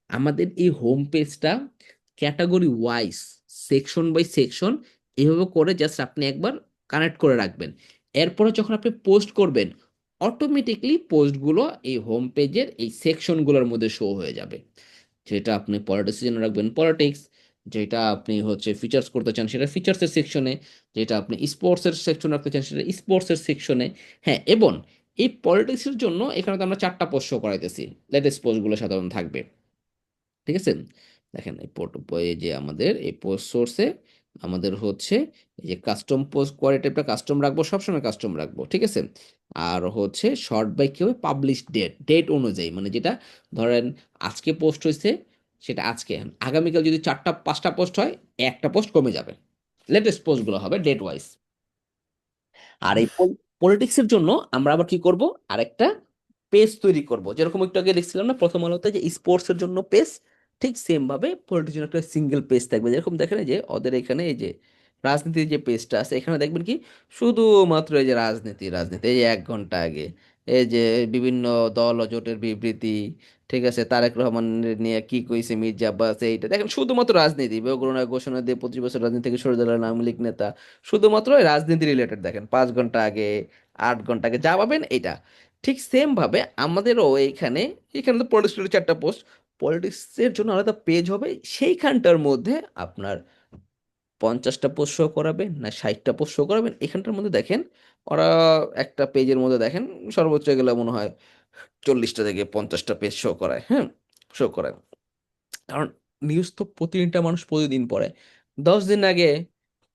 আমাদের এই হোম পেজটা category wise, section by section এভাবে করে জাস্ট আপনি একবার কানেক্ট করে রাখবেন। এরপরে যখন আপনি পোস্ট করবেন, অটোমেটিকলি পোস্টগুলো এই হোম পেজের এই সেকশনগুলোর মধ্যে শো হয়ে যাবে। যেটা আপনি পলিটিক্সের জন্য রাখবেন পলিটিক্স, যেটা আপনি হচ্ছে ফিচার্স করতে চান সেটা ফিচার্সের সেকশনে, যেটা আপনি স্পোর্টসের সেকশন রাখতে চান সেটা স্পোর্টসের সেকশনে। হ্যাঁ, এবং এই পলিটিক্সের জন্য এখানে তো আমরা 4টা পোস্ট শো করাইতেছি, লেটেস্ট পোস্টগুলো সাধারণত থাকবে। ঠিক আছে, দেখেন এই এই যে আমাদের এই পোস্ট সোর্সে আমাদের হচ্ছে এই যে কাস্টম পোস্ট কোয়ারি টাইপটা কাস্টম রাখবো, সবসময় কাস্টম রাখবো, ঠিক আছে। আর হচ্ছে শর্ট বাই কি হবে, পাবলিশ ডেট, ডেট অনুযায়ী, মানে যেটা ধরেন আজকে পোস্ট হয়েছে সেটা আজকে, আগামীকাল যদি 4টা 5টা পোস্ট হয় একটা পোস্ট কমে যাবে, লেটেস্ট পোস্টগুলো হবে ডেট ওয়াইজ। আর এই পলিটিক্সের জন্য আমরা আবার কি করব, আরেকটা পেজ তৈরি করব, যেরকম একটু আগে দেখছিলাম না প্রথম আলোতে যে স্পোর্টস এর জন্য পেজ, ঠিক সেম ভাবে পলিটিক্সের জন্য একটা সিঙ্গেল পেজ থাকবে। যেরকম দেখেন এই যে ওদের এখানে এই যে রাজনীতির যে পেজটা আছে এখানে দেখবেন কি শুধুমাত্র এই যে রাজনীতি রাজনীতি, এই যে 1 ঘন্টা আগে এই যে বিভিন্ন দল ও জোটের বিবৃতি, ঠিক আছে, তারেক রহমান নিয়ে কি কইছে মির্জা আব্বাস, এইটা দেখেন শুধুমাত্র রাজনীতি, বেগরুনা ঘোষণা দিয়ে 25 বছর রাজনীতি থেকে সরে দাঁড়ালেন আওয়ামী লীগ নেতা, শুধুমাত্র এই রাজনীতি রিলেটেড দেখেন 5 ঘন্টা আগে 8 ঘন্টা আগে যা পাবেন এইটা। ঠিক সেম ভাবে আমাদেরও এইখানে, এখানে তো পলিটিক্সের 4টা পোস্ট, পলিটিক্সের জন্য আলাদা পেজ হবে, সেইখানটার মধ্যে আপনার 50টা পোস্ট শো করাবে না 60টা পোস্ট শো করাবেন, এখানটার মধ্যে দেখেন ওরা একটা পেজের মধ্যে দেখেন সর্বোচ্চ গেলে মনে হয় 40টা থেকে 50টা পেজ শো করায়, হ্যাঁ, শো করায়। কারণ নিউজ তো প্রতিদিনটা মানুষ প্রতিদিন পড়ে, 10 দিন আগে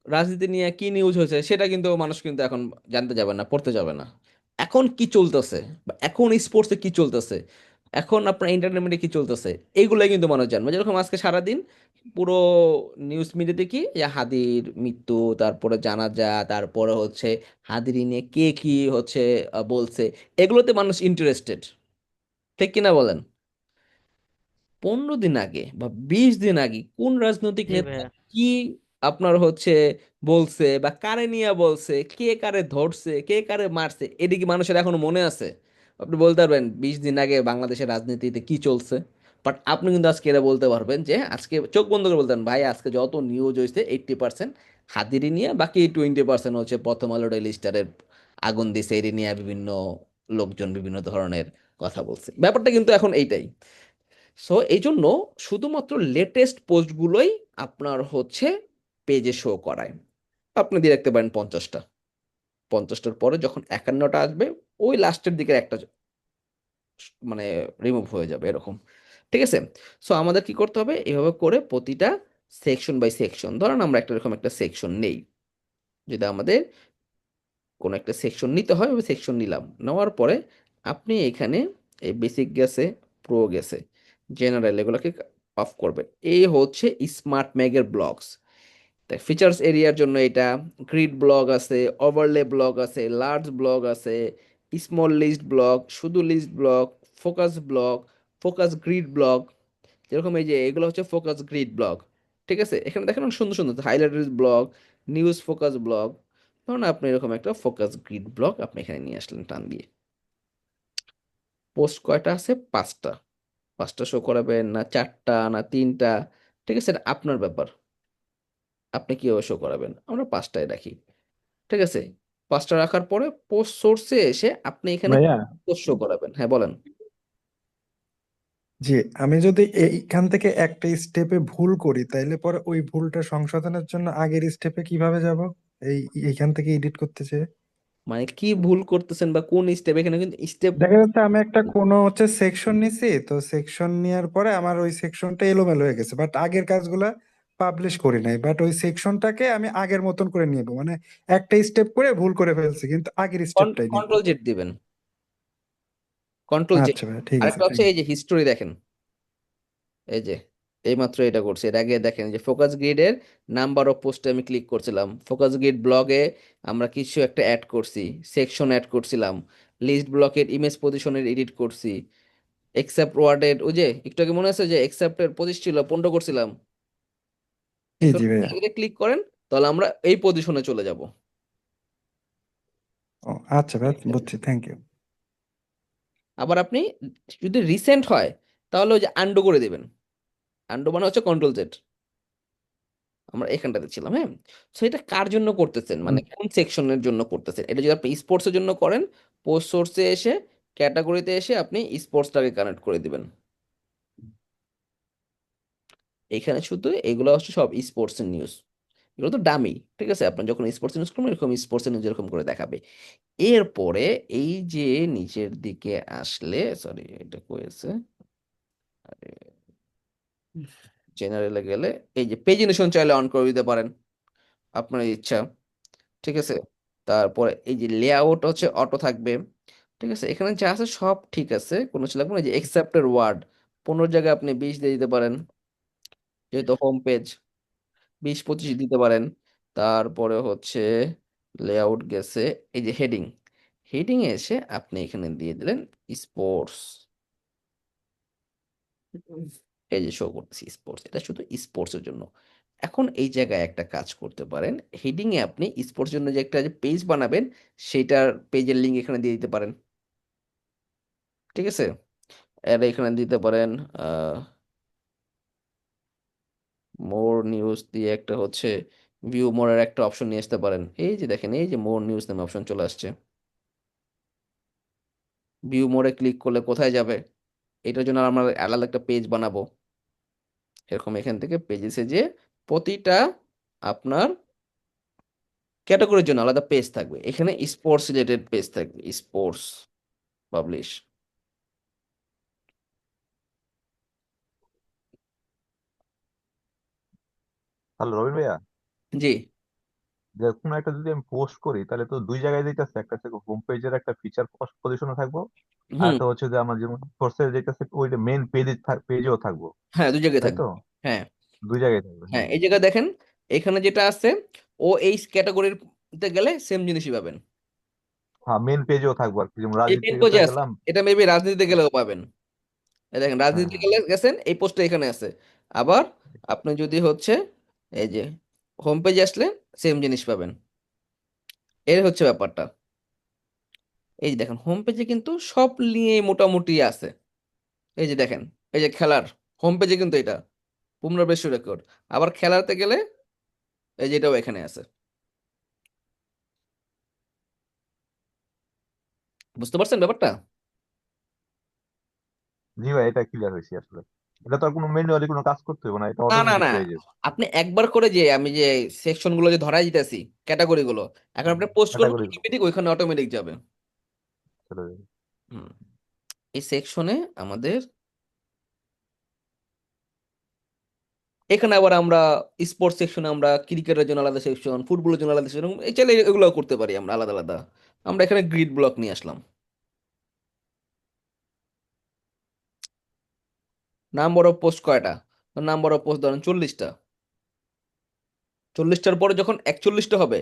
রাজনীতি নিয়ে কি নিউজ হয়েছে সেটা কিন্তু মানুষ কিন্তু এখন জানতে যাবে না, পড়তে যাবে না। এখন কি চলতেছে বা এখন স্পোর্টসে কি চলতেছে, এখন আপনার এন্টারটেনমেন্টে কি চলতেছে, এইগুলাই কিন্তু মানুষ জানবে। যেরকম আজকে সারাদিন পুরো নিউজ মিডিয়াতে কি যে হাদির মৃত্যু, তারপরে জানাজা, তারপরে হচ্ছে হাদির নিয়ে কে কি হচ্ছে বলছে, এগুলোতে মানুষ ইন্টারেস্টেড, ঠিক কিনা বলেন। 15 দিন আগে বা 20 দিন আগে কোন রাজনৈতিক জি নেতা ভাইয়া। কি আপনার হচ্ছে বলছে বা কারে নিয়ে বলছে, কে কারে ধরছে, কে কারে মারছে, এদিকে মানুষের এখনো মনে আছে? আপনি বলতে পারবেন 20 দিন আগে বাংলাদেশের রাজনীতিতে কি চলছে? বাট আপনি কিন্তু আজকে এটা বলতে পারবেন যে আজকে চোখ বন্ধ করে বলতেন ভাই আজকে যত নিউজ হয়েছে 80% হাদিরি নিয়ে, বাকি 20% হচ্ছে প্রথম আলো ডেইলি স্টারের আগুন দিছে এরি নিয়ে বিভিন্ন লোকজন বিভিন্ন ধরনের কথা বলছে। ব্যাপারটা কিন্তু এখন এইটাই। সো এই জন্য শুধুমাত্র লেটেস্ট পোস্টগুলোই আপনার হচ্ছে পেজে শো করায়। আপনি দিয়ে রাখতে পারেন 50টা, 50টার পরে যখন 51টা আসবে ওই লাস্টের দিকে একটা মানে রিমুভ হয়ে যাবে এরকম, ঠিক আছে। সো আমাদের কি করতে হবে, এভাবে করে প্রতিটা সেকশন বাই সেকশন, ধরেন আমরা একটা এরকম একটা সেকশন নেই, যদি আমাদের কোনো একটা সেকশন নিতে হয় ওই সেকশন নিলাম, নেওয়ার পরে আপনি এখানে এই বেসিক গেছে, প্রো গেছে, জেনারেল, এগুলোকে অফ করবেন। এই হচ্ছে স্মার্ট ম্যাগের ব্লগস। তাই ফিচার্স এরিয়ার জন্য এটা গ্রিড ব্লগ আছে, ওভারলে ব্লগ আছে, লার্জ ব্লগ আছে, স্মল লিস্ট ব্লগ, শুধু list block, focus block, focus grid block. যেরকম এই যে এগুলো হচ্ছে ফোকাস গ্রিড ব্লগ, ঠিক আছে। এখানে দেখেন অনেক সুন্দর সুন্দর highlighted blog, news focus blog. ধরুন আপনি এরকম একটা ফোকাস গ্রিড ব্লগ আপনি এখানে নিয়ে আসলেন টান দিয়ে। পোস্ট কয়টা আছে, 5টা, 5টা শো করাবেন না 4টা না 3টা, ঠিক আছে, এটা আপনার ব্যাপার, আপনি কিভাবে শো করাবেন। আমরা 5টায় রাখি, ঠিক আছে। 5টা রাখার পরে পোস্ট সোর্সে এসে আপনি এখানে ভাইয়া, পোস্ট শো করাবেন, হ্যাঁ বলেন। জি, আমি যদি এইখান থেকে একটা স্টেপে ভুল করি তাইলে পরে ওই ভুলটা সংশোধনের জন্য আগের স্টেপে কিভাবে যাব? এই এইখান থেকে এডিট করতে চেয়ে মানে কি ভুল করতেছেন বা কোন স্টেপ, এখানে কিন্তু স্টেপ। দেখা যাচ্ছে আমি একটা কোনো সেকশন নিছি, তো সেকশন নেওয়ার পরে আমার ওই সেকশনটা এলোমেলো হয়ে গেছে, বাট আগের কাজগুলা পাবলিশ করি নাই, বাট ওই সেকশনটাকে আমি আগের মতন করে নিব, মানে একটা স্টেপ করে ভুল করে ফেলছি কিন্তু আগের স্টেপটাই নিব। কন্ট্রোল জেড দিবেন, কন্ট্রোল জেড। আচ্ছা ভাইয়া, ঠিক আছে, আরেকটা থ্যাংক হচ্ছে ইউ। এই যে হিস্টোরি দেখেন, এই যে এইমাত্র এটা করছি, এর আগে দেখেন যে ফোকাস গ্রিডের নাম্বার অফ পোস্টে আমি ক্লিক করছিলাম, ফোকাস গ্রিড ব্লগে আমরা কিছু একটা অ্যাড করছি, সেকশন অ্যাড করছিলাম, লিস্ট ব্লকের ইমেজ পজিশনের এডিট করছি, এক্সেপ্ট ওয়ার্ডের ওই যে একটু আগে মনে আছে যে এক্সেপ্টের 25 ছিল 15 করছিলাম, জি এখন জি ভাইয়া। যদি ক্লিক করেন তাহলে আমরা এই পজিশনে চলে যাব। ও আচ্ছা ভাই, বুঝছি, থ্যাংক ইউ। আবার আপনি যদি রিসেন্ট হয় তাহলে ওই যে আন্ডু করে দিবেন। আন্ডু মানে হচ্ছে কন্ট্রোল জেড। আমরা এখানটাতে ছিলাম, হ্যাঁ। সো এটা কার জন্য করতেছেন, মানে কোন সেকশনের জন্য করতেছেন? এটা যদি আপনি স্পোর্টসের জন্য করেন, পোস্ট সোর্সে এসে ক্যাটাগরিতে এসে আপনি স্পোর্টসটাকে কানেক্ট করে দিবেন। এখানে শুধু এগুলো হচ্ছে সব স্পোর্টস নিউজ, এগুলো তো ডামি, ঠিক আছে। আপনার যখন স্পোর্টস নিউজ করবেন এরকম স্পোর্টস নিউজ এরকম করে দেখাবে। এরপরে এই যে নিচের দিকে আসলে, সরি এটা কয়েছে, জেনারেলে গেলে এই যে পেজিনেশন চাইলে অন করে দিতে পারেন, আপনার ইচ্ছা, ঠিক আছে। তারপরে এই যে লেআউট হচ্ছে অটো থাকবে, ঠিক আছে। এখানে যা আছে সব ঠিক আছে, কোনো কিছু লাগবে না। এই যে এক্সেপ্টের ওয়ার্ড 15 জায়গায় আপনি 20 দিয়ে দিতে পারেন, যেহেতু হোম পেজ 20-25 দিতে পারেন। তারপরে হচ্ছে লেআউট গেছে, এই যে হেডিং, হেডিং এসে আপনি এখানে দিয়ে দিলেন স্পোর্টস, এই যে শো করতেছি স্পোর্টস, এটা শুধু স্পোর্টস এর জন্য। এখন এই জায়গায় একটা কাজ করতে পারেন, হেডিং এ আপনি স্পোর্টস জন্য যে একটা যে পেজ বানাবেন সেটার পেজের লিংক এখানে দিয়ে দিতে পারেন, ঠিক আছে। আর এখানে দিতে পারেন মোর নিউজ দিয়ে একটা হচ্ছে ভিউ মোরের একটা অপশন নিয়ে আসতে পারেন। এই যে দেখেন এই যে মোর নিউজ নামে অপশন চলে আসছে, ভিউ মোরে ক্লিক করলে কোথায় যাবে? এটার জন্য আমরা আলাদা একটা পেজ বানাবো। এরকম এখান থেকে পেজে যে প্রতিটা আপনার ক্যাটাগরির জন্য আলাদা পেজ থাকবে, এখানে স্পোর্টস রিলেটেড পেজ থাকবে, স্পোর্টস পাবলিশ। হ্যালো রবিন ভাইয়া, জি। যে কোনো একটা যদি আমি পোস্ট করি তাহলে তো দুই জায়গায় যেতেছে, একটা হচ্ছে হোম পেজের একটা ফিচার পজিশনে থাকবো, আর হুম। একটা হচ্ছে যে আমার যেমন সোর্সে যেতেছে ওইটা মেইন পেজেও থাকবো, হ্যাঁ, দুই জায়গায় তাই থাকবে। তো? হ্যাঁ। দুই জায়গায় থাকবে, হ্যাঁ, হ্যাঁ। এই জায়গায় দেখেন এখানে যেটা আছে, ও এই ক্যাটাগরিতে গেলে সেম জিনিসই পাবেন। হ্যাঁ, মেইন পেজেও থাকবো আর কি, যেমন এই মেন রাজনীতিতে পেজে আছে, গেলাম। এটা মেবি রাজনীতিতে গেলেও পাবেন। এই দেখেন হ্যাঁ রাজনীতিতে হ্যাঁ গেলে গেছেন, এই পোস্টটা এখানে আছে। আবার আপনি যদি হচ্ছে এই যে হোম পেজে আসলে সেম জিনিস পাবেন। এর হচ্ছে ব্যাপারটা। এই যে দেখেন হোম পেজে কিন্তু সব নিয়ে মোটামুটি আছে। এই যে দেখেন, এই যে খেলার হোম পেজে কিন্তু এটা বুমরার বিশ্ব রেকর্ড। আবার খেলাতে গেলে এই যে এটাও এখানে আছে। বুঝতে পারছেন ব্যাপারটা? জি ভাই, এটা ক্লিয়ার হয়েছে আসলে। এটা তো আর কোনো ম্যানুয়ালি কোনো কাজ করতে হবে না, এটা না না অটোমেটিক না, হয়ে যাবে। আপনি একবার করে যে আমি যে সেকশন গুলো যে ধরাই দিতেছি ক্যাটাগরি গুলো, এখন আপনি পোস্ট করবেন ক্যাটাগরি অটোমেটিক ওইখানে অটোমেটিক যাবে। চলে যাবে। হুম। এই সেকশনে আমাদের এখানে আবার আমরা স্পোর্টস সেকশনে আমরা ক্রিকেটের জন্য আলাদা সেকশন, ফুটবলের জন্য আলাদা সেকশন, এই চাইলে এগুলো করতে পারি আমরা আলাদা আলাদা। আমরা এখানে গ্রিড ব্লক নিয়ে আসলাম। নাম্বার অফ পোস্ট কয়টা? নাম্বার অফ পোস্ট ধরেন 40টা। 40টার পরে যখন 41টা হবে,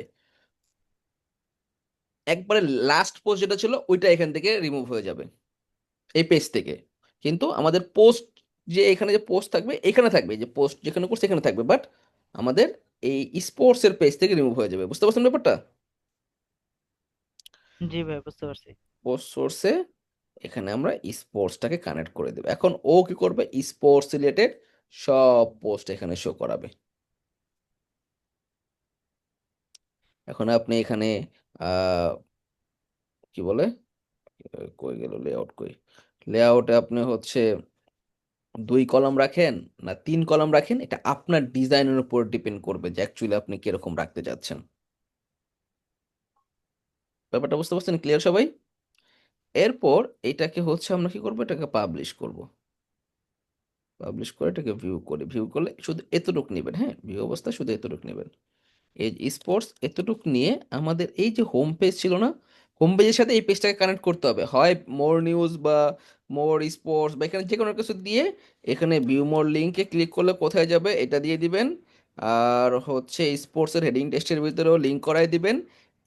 একবারে লাস্ট পোস্ট যেটা ছিল ওইটা এখান থেকে রিমুভ হয়ে যাবে এই পেজ থেকে। কিন্তু আমাদের পোস্ট যে এখানে যে পোস্ট থাকবে এখানে থাকবে, যে পোস্ট যেখানে করছে এখানে থাকবে, বাট আমাদের এই স্পোর্টস এর পেজ থেকে রিমুভ হয়ে যাবে। বুঝতে পারছেন ব্যাপারটা? জি ভাই, বুঝতে পারছি। পোস্ট সোর্সে এখানে আমরা স্পোর্টসটাকে কানেক্ট করে দেবো। এখন ও কি করবে, স্পোর্টস রিলেটেড সব পোস্ট এখানে শো করাবে। এখন আপনি এখানে আহ কি বলে, কই গেল লেআউট, কই লেআউটে আপনি হচ্ছে 2 কলাম রাখেন না 3 কলাম রাখেন, এটা আপনার ডিজাইনের উপর ডিপেন্ড করবে যে অ্যাকচুয়ালি আপনি কিরকম রাখতে চাচ্ছেন। ব্যাপারটা বুঝতে পারছেন ক্লিয়ার সবাই? এরপর এটাকে হচ্ছে আমরা কি করবো, এটাকে পাবলিশ করব। পাবলিশ করে এটাকে ভিউ করে, ভিউ করলে শুধু এতটুকু নেবেন, হ্যাঁ, ভিউ অবস্থা শুধু এতটুকু নেবেন। এই স্পোর্টস এতটুকু নিয়ে আমাদের এই যে হোম পেজ ছিল না, হোম পেজের সাথে এই পেজটাকে কানেক্ট করতে হবে, হয় মোর নিউজ বা মোর স্পোর্টস বা এখানে যে কোনো কিছু দিয়ে এখানে ভিউ মোর লিঙ্কে ক্লিক করলে কোথায় যাবে এটা দিয়ে দিবেন। আর হচ্ছে স্পোর্টসের হেডিং টেক্সটের ভিতরেও লিঙ্ক করাই দিবেন।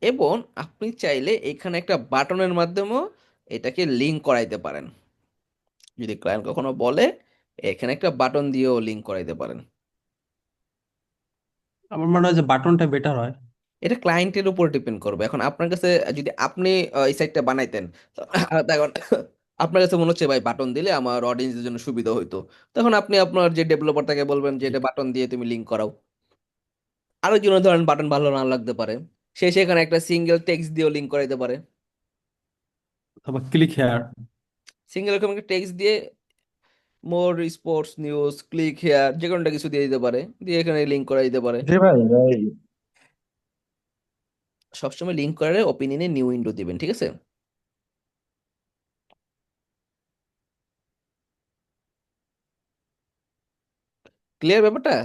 এবং আপনি চাইলে এখানে একটা বাটনের মাধ্যমেও এটাকে লিঙ্ক করাইতে পারেন, যদি ক্লায়েন্ট কখনো বলে, এখানে একটা বাটন দিয়েও লিঙ্ক করাইতে পারেন। আমার মনে হয় যে বাটনটা বেটার হয়। এটা ক্লায়েন্টের উপর ডিপেন্ড করবে। এখন আপনার কাছে যদি আপনি এই সাইটটা বানাইতেন, তখন আপনার কাছে মনে হচ্ছে ভাই বাটন দিলে আমার অডিয়েন্সের জন্য সুবিধা হইতো, তখন আপনি আপনার যে ডেভেলপারটাকে বলবেন যে এটা বাটন দিয়ে তুমি লিঙ্ক করাও। আরো জন্য ধরেন বাটন ভালো না লাগতে পারে, সে সেখানে একটা সিঙ্গেল টেক্সট দিয়েও লিঙ্ক করাইতে পারে। অথবা ক্লিক হেয়ার। সিঙ্গেল এরকম একটা টেক্সট দিয়ে মোর স্পোর্টস নিউজ ক্লিক হেয়ার যে কোনোটা কিছু দিয়ে দিতে পারে, দিয়ে এখানে লিঙ্ক করা দিতে পারে। জি ভাই ভাই সবসময় লিঙ্ক করে ওপিনিয়নে নিউ উইন্ডো দিবেন, ঠিক আছে? ক্লিয়ার ব্যাপারটা?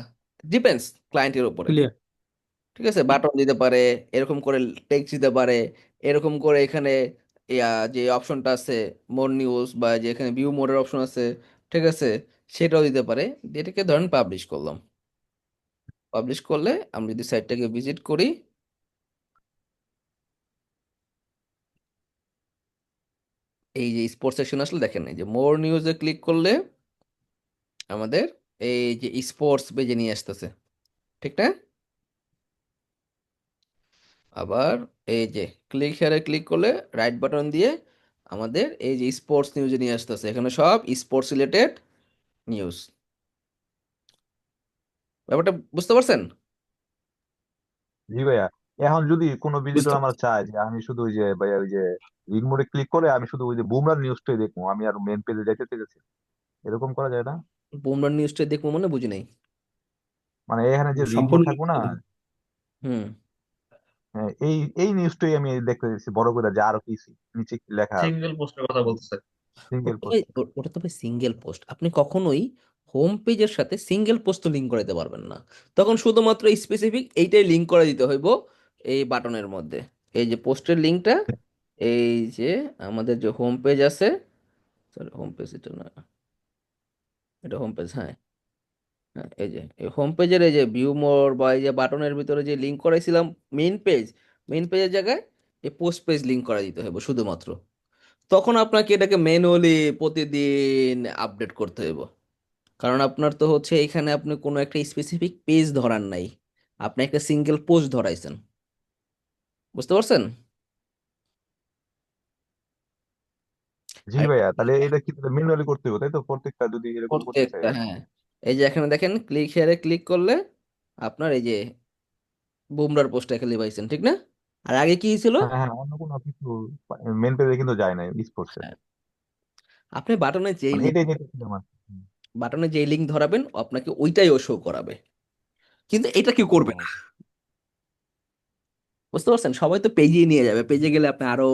ডিপেন্ডস ক্লায়েন্টের উপরে, ক্লিয়ার। ঠিক আছে? বাটন দিতে পারে, এরকম করে টেক্সট দিতে পারে, এরকম করে এখানে যে অপশনটা আছে মোর নিউজ বা যে এখানে ভিউ মোডের অপশন আছে, ঠিক আছে, সেটাও দিতে পারে। দিয়ে এটাকে ধরেন পাবলিশ করলাম। পাবলিশ করলে আমরা যদি সাইটটাকে ভিজিট করি, এই যে স্পোর্টস সেকশন আসলে দেখেন, এই যে মোর নিউজে ক্লিক করলে আমাদের এই যে স্পোর্টস পেজে নিয়ে আসতেছে, ঠিক না? আবার এই যে ক্লিক হেয়ারে ক্লিক করলে রাইট বাটন দিয়ে আমাদের এই যে স্পোর্টস নিউজে নিয়ে আসতেছে, এখানে সব স্পোর্টস রিলেটেড নিউজ। ব্যাপারটা বুঝতে পারছেন? জি ভাইয়া, এখন যদি কোনো বুঝতে ভিজিটর আমার পারছি। চায় যে আমি শুধু ওই যে ভাইয়া ওই যে রিড মোডে ক্লিক করে আমি শুধু ওই যে বুমরার নিউজটাই দেখবো, আমি আর মেন পেজে যাইতে চাইছি, এরকম করা যায় না? বুমরার নিউজটা দেখবো মানে বুঝি নাই। মানে এখানে যে রিড মোড সম্পূর্ণ থাকবো না, হুম। হ্যাঁ, এই এই নিউজটাই আমি দেখতে চাইছি বড় করে, যে আরো কি নিচে কি লেখা আছে সিঙ্গেল পোস্টের কথা বলতেছে। সিঙ্গেল ওটা তো পোস্ট। ওটা তো ভাই সিঙ্গেল পোস্ট, আপনি কখনোই হোম পেজের সাথে সিঙ্গেল পোস্ট তো লিঙ্ক করাতে পারবেন না। তখন শুধুমাত্র স্পেসিফিক এইটাই লিঙ্ক করে দিতে হইব এই বাটনের মধ্যে। এই যে পোস্টের লিঙ্কটা, এই যে আমাদের যে হোম পেজ আছে, সরি হোম পেজ এটা না, এটা হোম পেজ, হ্যাঁ। হ্যাঁ, এই যে এই হোম পেজের এই যে ভিউ মোর বা এই যে বাটনের ভিতরে যে লিঙ্ক করাইছিলাম মেইন পেজ, মেইন পেজের জায়গায় এই পোস্ট পেজ লিঙ্ক করা দিতে হবে শুধুমাত্র। তখন আপনাকে এটাকে ম্যানুয়ালি প্রতিদিন আপডেট করতে হবে, কারণ আপনার তো হচ্ছে এখানে আপনি কোনো একটা স্পেসিফিক পেজ ধরান নাই, আপনি একটা সিঙ্গেল পোস্ট ধরাইছেন। বুঝতে পারছেন? জি আর ভাইয়া, তাহলে এটা কি ম্যানুয়ালি করতে হবে তাই তো, প্রত্যেকটা যদি এরকম করতে চাই প্রত্যেকটা, আর কি? হ্যাঁ। এই যে এখানে দেখেন ক্লিক হেয়ারে ক্লিক করলে আপনার এই যে বুমরার পোস্টটা খালি পাইছেন, ঠিক না? আর আগে কি ছিল? হ্যাঁ হ্যাঁ, অন্য কোনো কিছু মেন পেজে কিন্তু যায় না স্পোর্টস এর। হ্যাঁ, আপনি বাটনে যেই মানে লিঙ্ক, এটাই যেটা ছিল আমার। বাটনে যেই লিঙ্ক ধরাবেন আপনাকে ওইটাইও শো করাবে, কিন্তু এটা কেউ করবে না। ও বুঝতে পারছেন? সবাই তো পেজে নিয়ে যাবে, পেজে গেলে আপনি আরো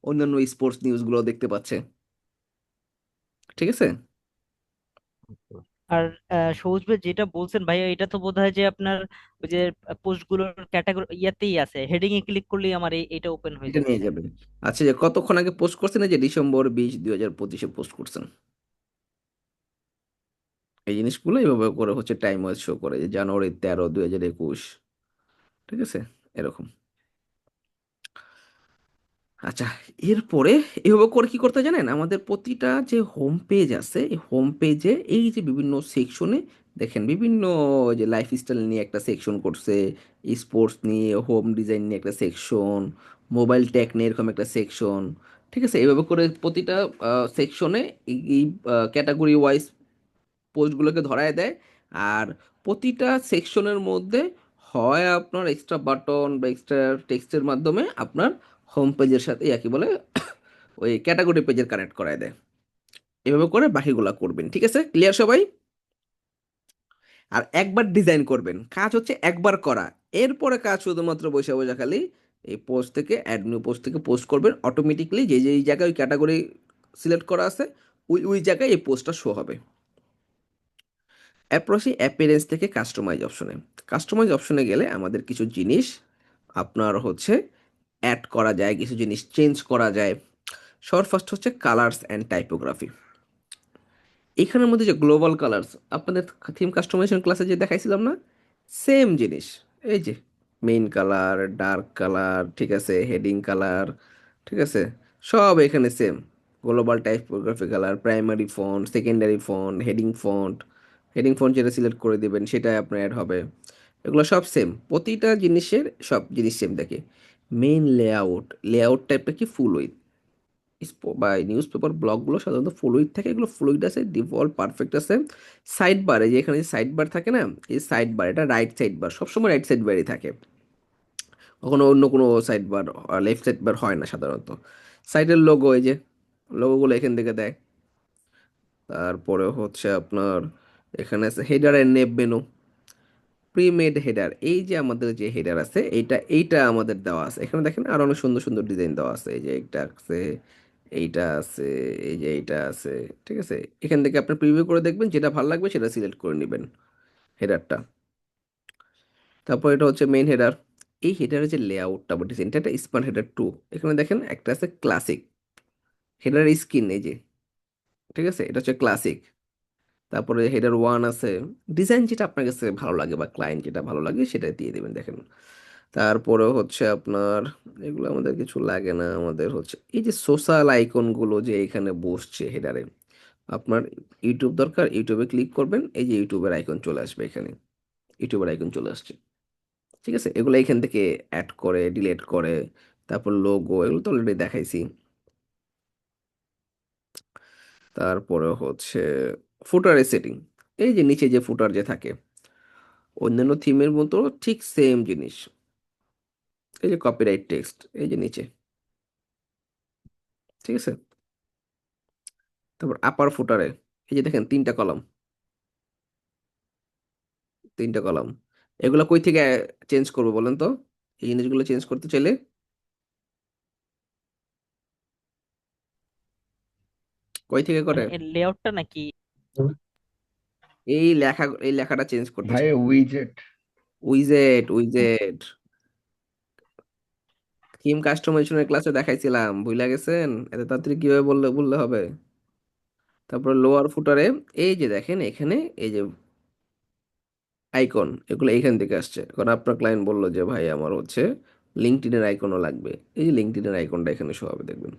অন্যান্য স্পোর্টস নিউজগুলো দেখতে পাচ্ছে, ঠিক আছে? বুঝতে পারছি। আর সবুজ ভাই যেটা বলছেন ভাইয়া, এটা তো বোধহয় যে আপনার ওই যে পোস্ট গুলোর ক্যাটাগরি ইয়াতেই আছে, হেডিং এ ক্লিক করলেই আমার এটা ওপেন হয়ে এটা নিয়ে যাচ্ছে। যাবেন। আচ্ছা, যে কতক্ষণ আগে পোস্ট করছেন, এই যে ডিসেম্বর 20, 2025 পোস্ট করছেন, এই জিনিসগুলো এইভাবে করে হচ্ছে টাইম ওয়াইজ শো করে, যে January 13, 2021, ঠিক আছে, এরকম। আচ্ছা, এরপরে এভাবে করে কি করতে জানেন, আমাদের প্রতিটা যে হোম পেজ আছে এই হোম পেজে এই যে বিভিন্ন সেকশনে দেখেন, বিভিন্ন যে লাইফস্টাইল নিয়ে একটা সেকশন করছে, স্পোর্টস নিয়ে, হোম ডিজাইন নিয়ে একটা সেকশন, মোবাইল টেক নিয়ে এরকম একটা সেকশন, ঠিক আছে? এইভাবে করে প্রতিটা সেকশনে এই ক্যাটাগরি ওয়াইজ পোস্টগুলোকে ধরায় দেয়। আর প্রতিটা সেকশনের মধ্যে হয় আপনার এক্সট্রা বাটন বা এক্সট্রা টেক্সটের মাধ্যমে আপনার হোম পেজের সাথে একই বলে ওই ক্যাটাগরি পেজের কানেক্ট করায় দেয়। এভাবে করে বাকিগুলা করবেন, ঠিক আছে? ক্লিয়ার সবাই? আর একবার ডিজাইন করবেন, কাজ হচ্ছে একবার করা। এরপরে কাজ শুধুমাত্র বসে বসে খালি এই পোস্ট থেকে অ্যাড নিউ পোস্ট থেকে পোস্ট করবেন, অটোমেটিকলি যে যে জায়গায় ওই ক্যাটাগরি সিলেক্ট করা আছে ওই ওই জায়গায় এই পোস্টটা শো হবে। অ্যাপ্রোচে অ্যাপিয়ারেন্স থেকে কাস্টমাইজ অপশনে, কাস্টমাইজ অপশনে গেলে আমাদের কিছু জিনিস আপনার হচ্ছে অ্যাড করা যায়, কিছু জিনিস চেঞ্জ করা যায়। সবার ফার্স্ট হচ্ছে কালার্স অ্যান্ড টাইপোগ্রাফি। এখানের মধ্যে যে গ্লোবাল কালার্স আপনাদের থিম কাস্টমাইজেশন ক্লাসে যে দেখাইছিলাম না, সেম জিনিস। এই যে মেইন কালার, ডার্ক কালার, ঠিক আছে, হেডিং কালার, ঠিক আছে, সব এখানে same. Global typography colour, primary font, secondary font, heading font যেটা সিলেক্ট করে দিবেন সেটাই আপনার অ্যাড হবে। এগুলো সব সেম, প্রতিটা জিনিসের সব জিনিস সেম থাকে। মেইন লেআউট টাইপটা কি ফুল উইথ, বা নিউজ পেপার ব্লগগুলো সাধারণত ফ্লুইড থাকে, এগুলো ফ্লুইড আছে, ডিফল্ট পারফেক্ট আছে। সাইড বারে যে এখানে সাইড বার থাকে না, এই সাইড বার এটা রাইট সাইড বার, সবসময় রাইট সাইড বারই থাকে, কখনো অন্য কোনো side bar left side bar হয় না সাধারণত। সাইডের লোগো, এই যে লোগোগুলো এখান থেকে দেয়। তারপরে হচ্ছে আপনার এখানে আছে header and nav menu, premade header, এই যে আমাদের যে হেডার আছে এইটা আমাদের দেওয়া আছে এখানে, দেখেন আর অনেক সুন্দর সুন্দর ডিজাইন দেওয়া আছে, এই যে এইটা আছে, এইটা আছে, এই যে এইটা আছে। ঠিক আছে, এখান থেকে আপনি প্রিভিউ করে দেখবেন, যেটা ভালো লাগবে সেটা সিলেক্ট করে নেবেন হেডারটা। তারপর এটা হচ্ছে মেইন হেডার। এই হেডারের যে লেআউটটা বা ডিজাইনটা, এটা স্মার্ট হেডার 2। এখানে দেখেন একটা আছে ক্লাসিক হেডার স্কিন, এই যে, ঠিক আছে, এটা হচ্ছে ক্লাসিক। তারপরে হেডার 1 আছে, ডিজাইন যেটা আপনার কাছে ভালো লাগে বা ক্লায়েন্ট যেটা ভালো লাগে সেটা দিয়ে দেবেন, দেখেন। তারপরে হচ্ছে আপনার এগুলো আমাদের কিছু লাগে না, আমাদের হচ্ছে এই যে সোশ্যাল আইকনগুলো যে এখানে বসছে হেডারে, আপনার ইউটিউব দরকার, ইউটিউবে ক্লিক করবেন, এই যে ইউটিউবের আইকন চলে আসবে এখানে, ইউটিউবের আইকন চলে আসছে। ঠিক আছে, এগুলো এখান থেকে অ্যাড করে ডিলিট করে। তারপর লোগো, এগুলো তো অলরেডি দেখাইছি। তারপরে হচ্ছে ফুটারের সেটিং, এই যে নিচে যে ফুটার যে থাকে অন্যান্য থিমের মতো ঠিক সেম জিনিস, এই যে কপিরাইট টেক্সট, এই যে নিচে, ঠিক আছে। তারপর আপার ফুটারে এই যে দেখেন তিনটা কলাম, এগুলো কই থেকে চেঞ্জ করবো বলেন তো? এই জিনিসগুলো চেঞ্জ করতে চাইলে কই থেকে করে? মানে এর লেআউটটা নাকি? এই লেখাটা চেঞ্জ করতে ভাই চাই। উইজেট। উইজেট থিম কাস্টমাইজেশনের ক্লাসে দেখাইছিলাম, ভুলে গেছেন? এত তাড়াতাড়ি কিভাবে বললে হবে? তারপর লোয়ার ফুটারে এই যে দেখেন এখানে এই যে আইকন, এগুলো এখান থেকে আসছে, কারণ আপনার ক্লায়েন্ট বললো যে ভাই আমার হচ্ছে লিঙ্কডইনের আইকনও লাগবে। এই যে লিঙ্কডইনের আইকনটা এখানে শো হবে, দেখবেন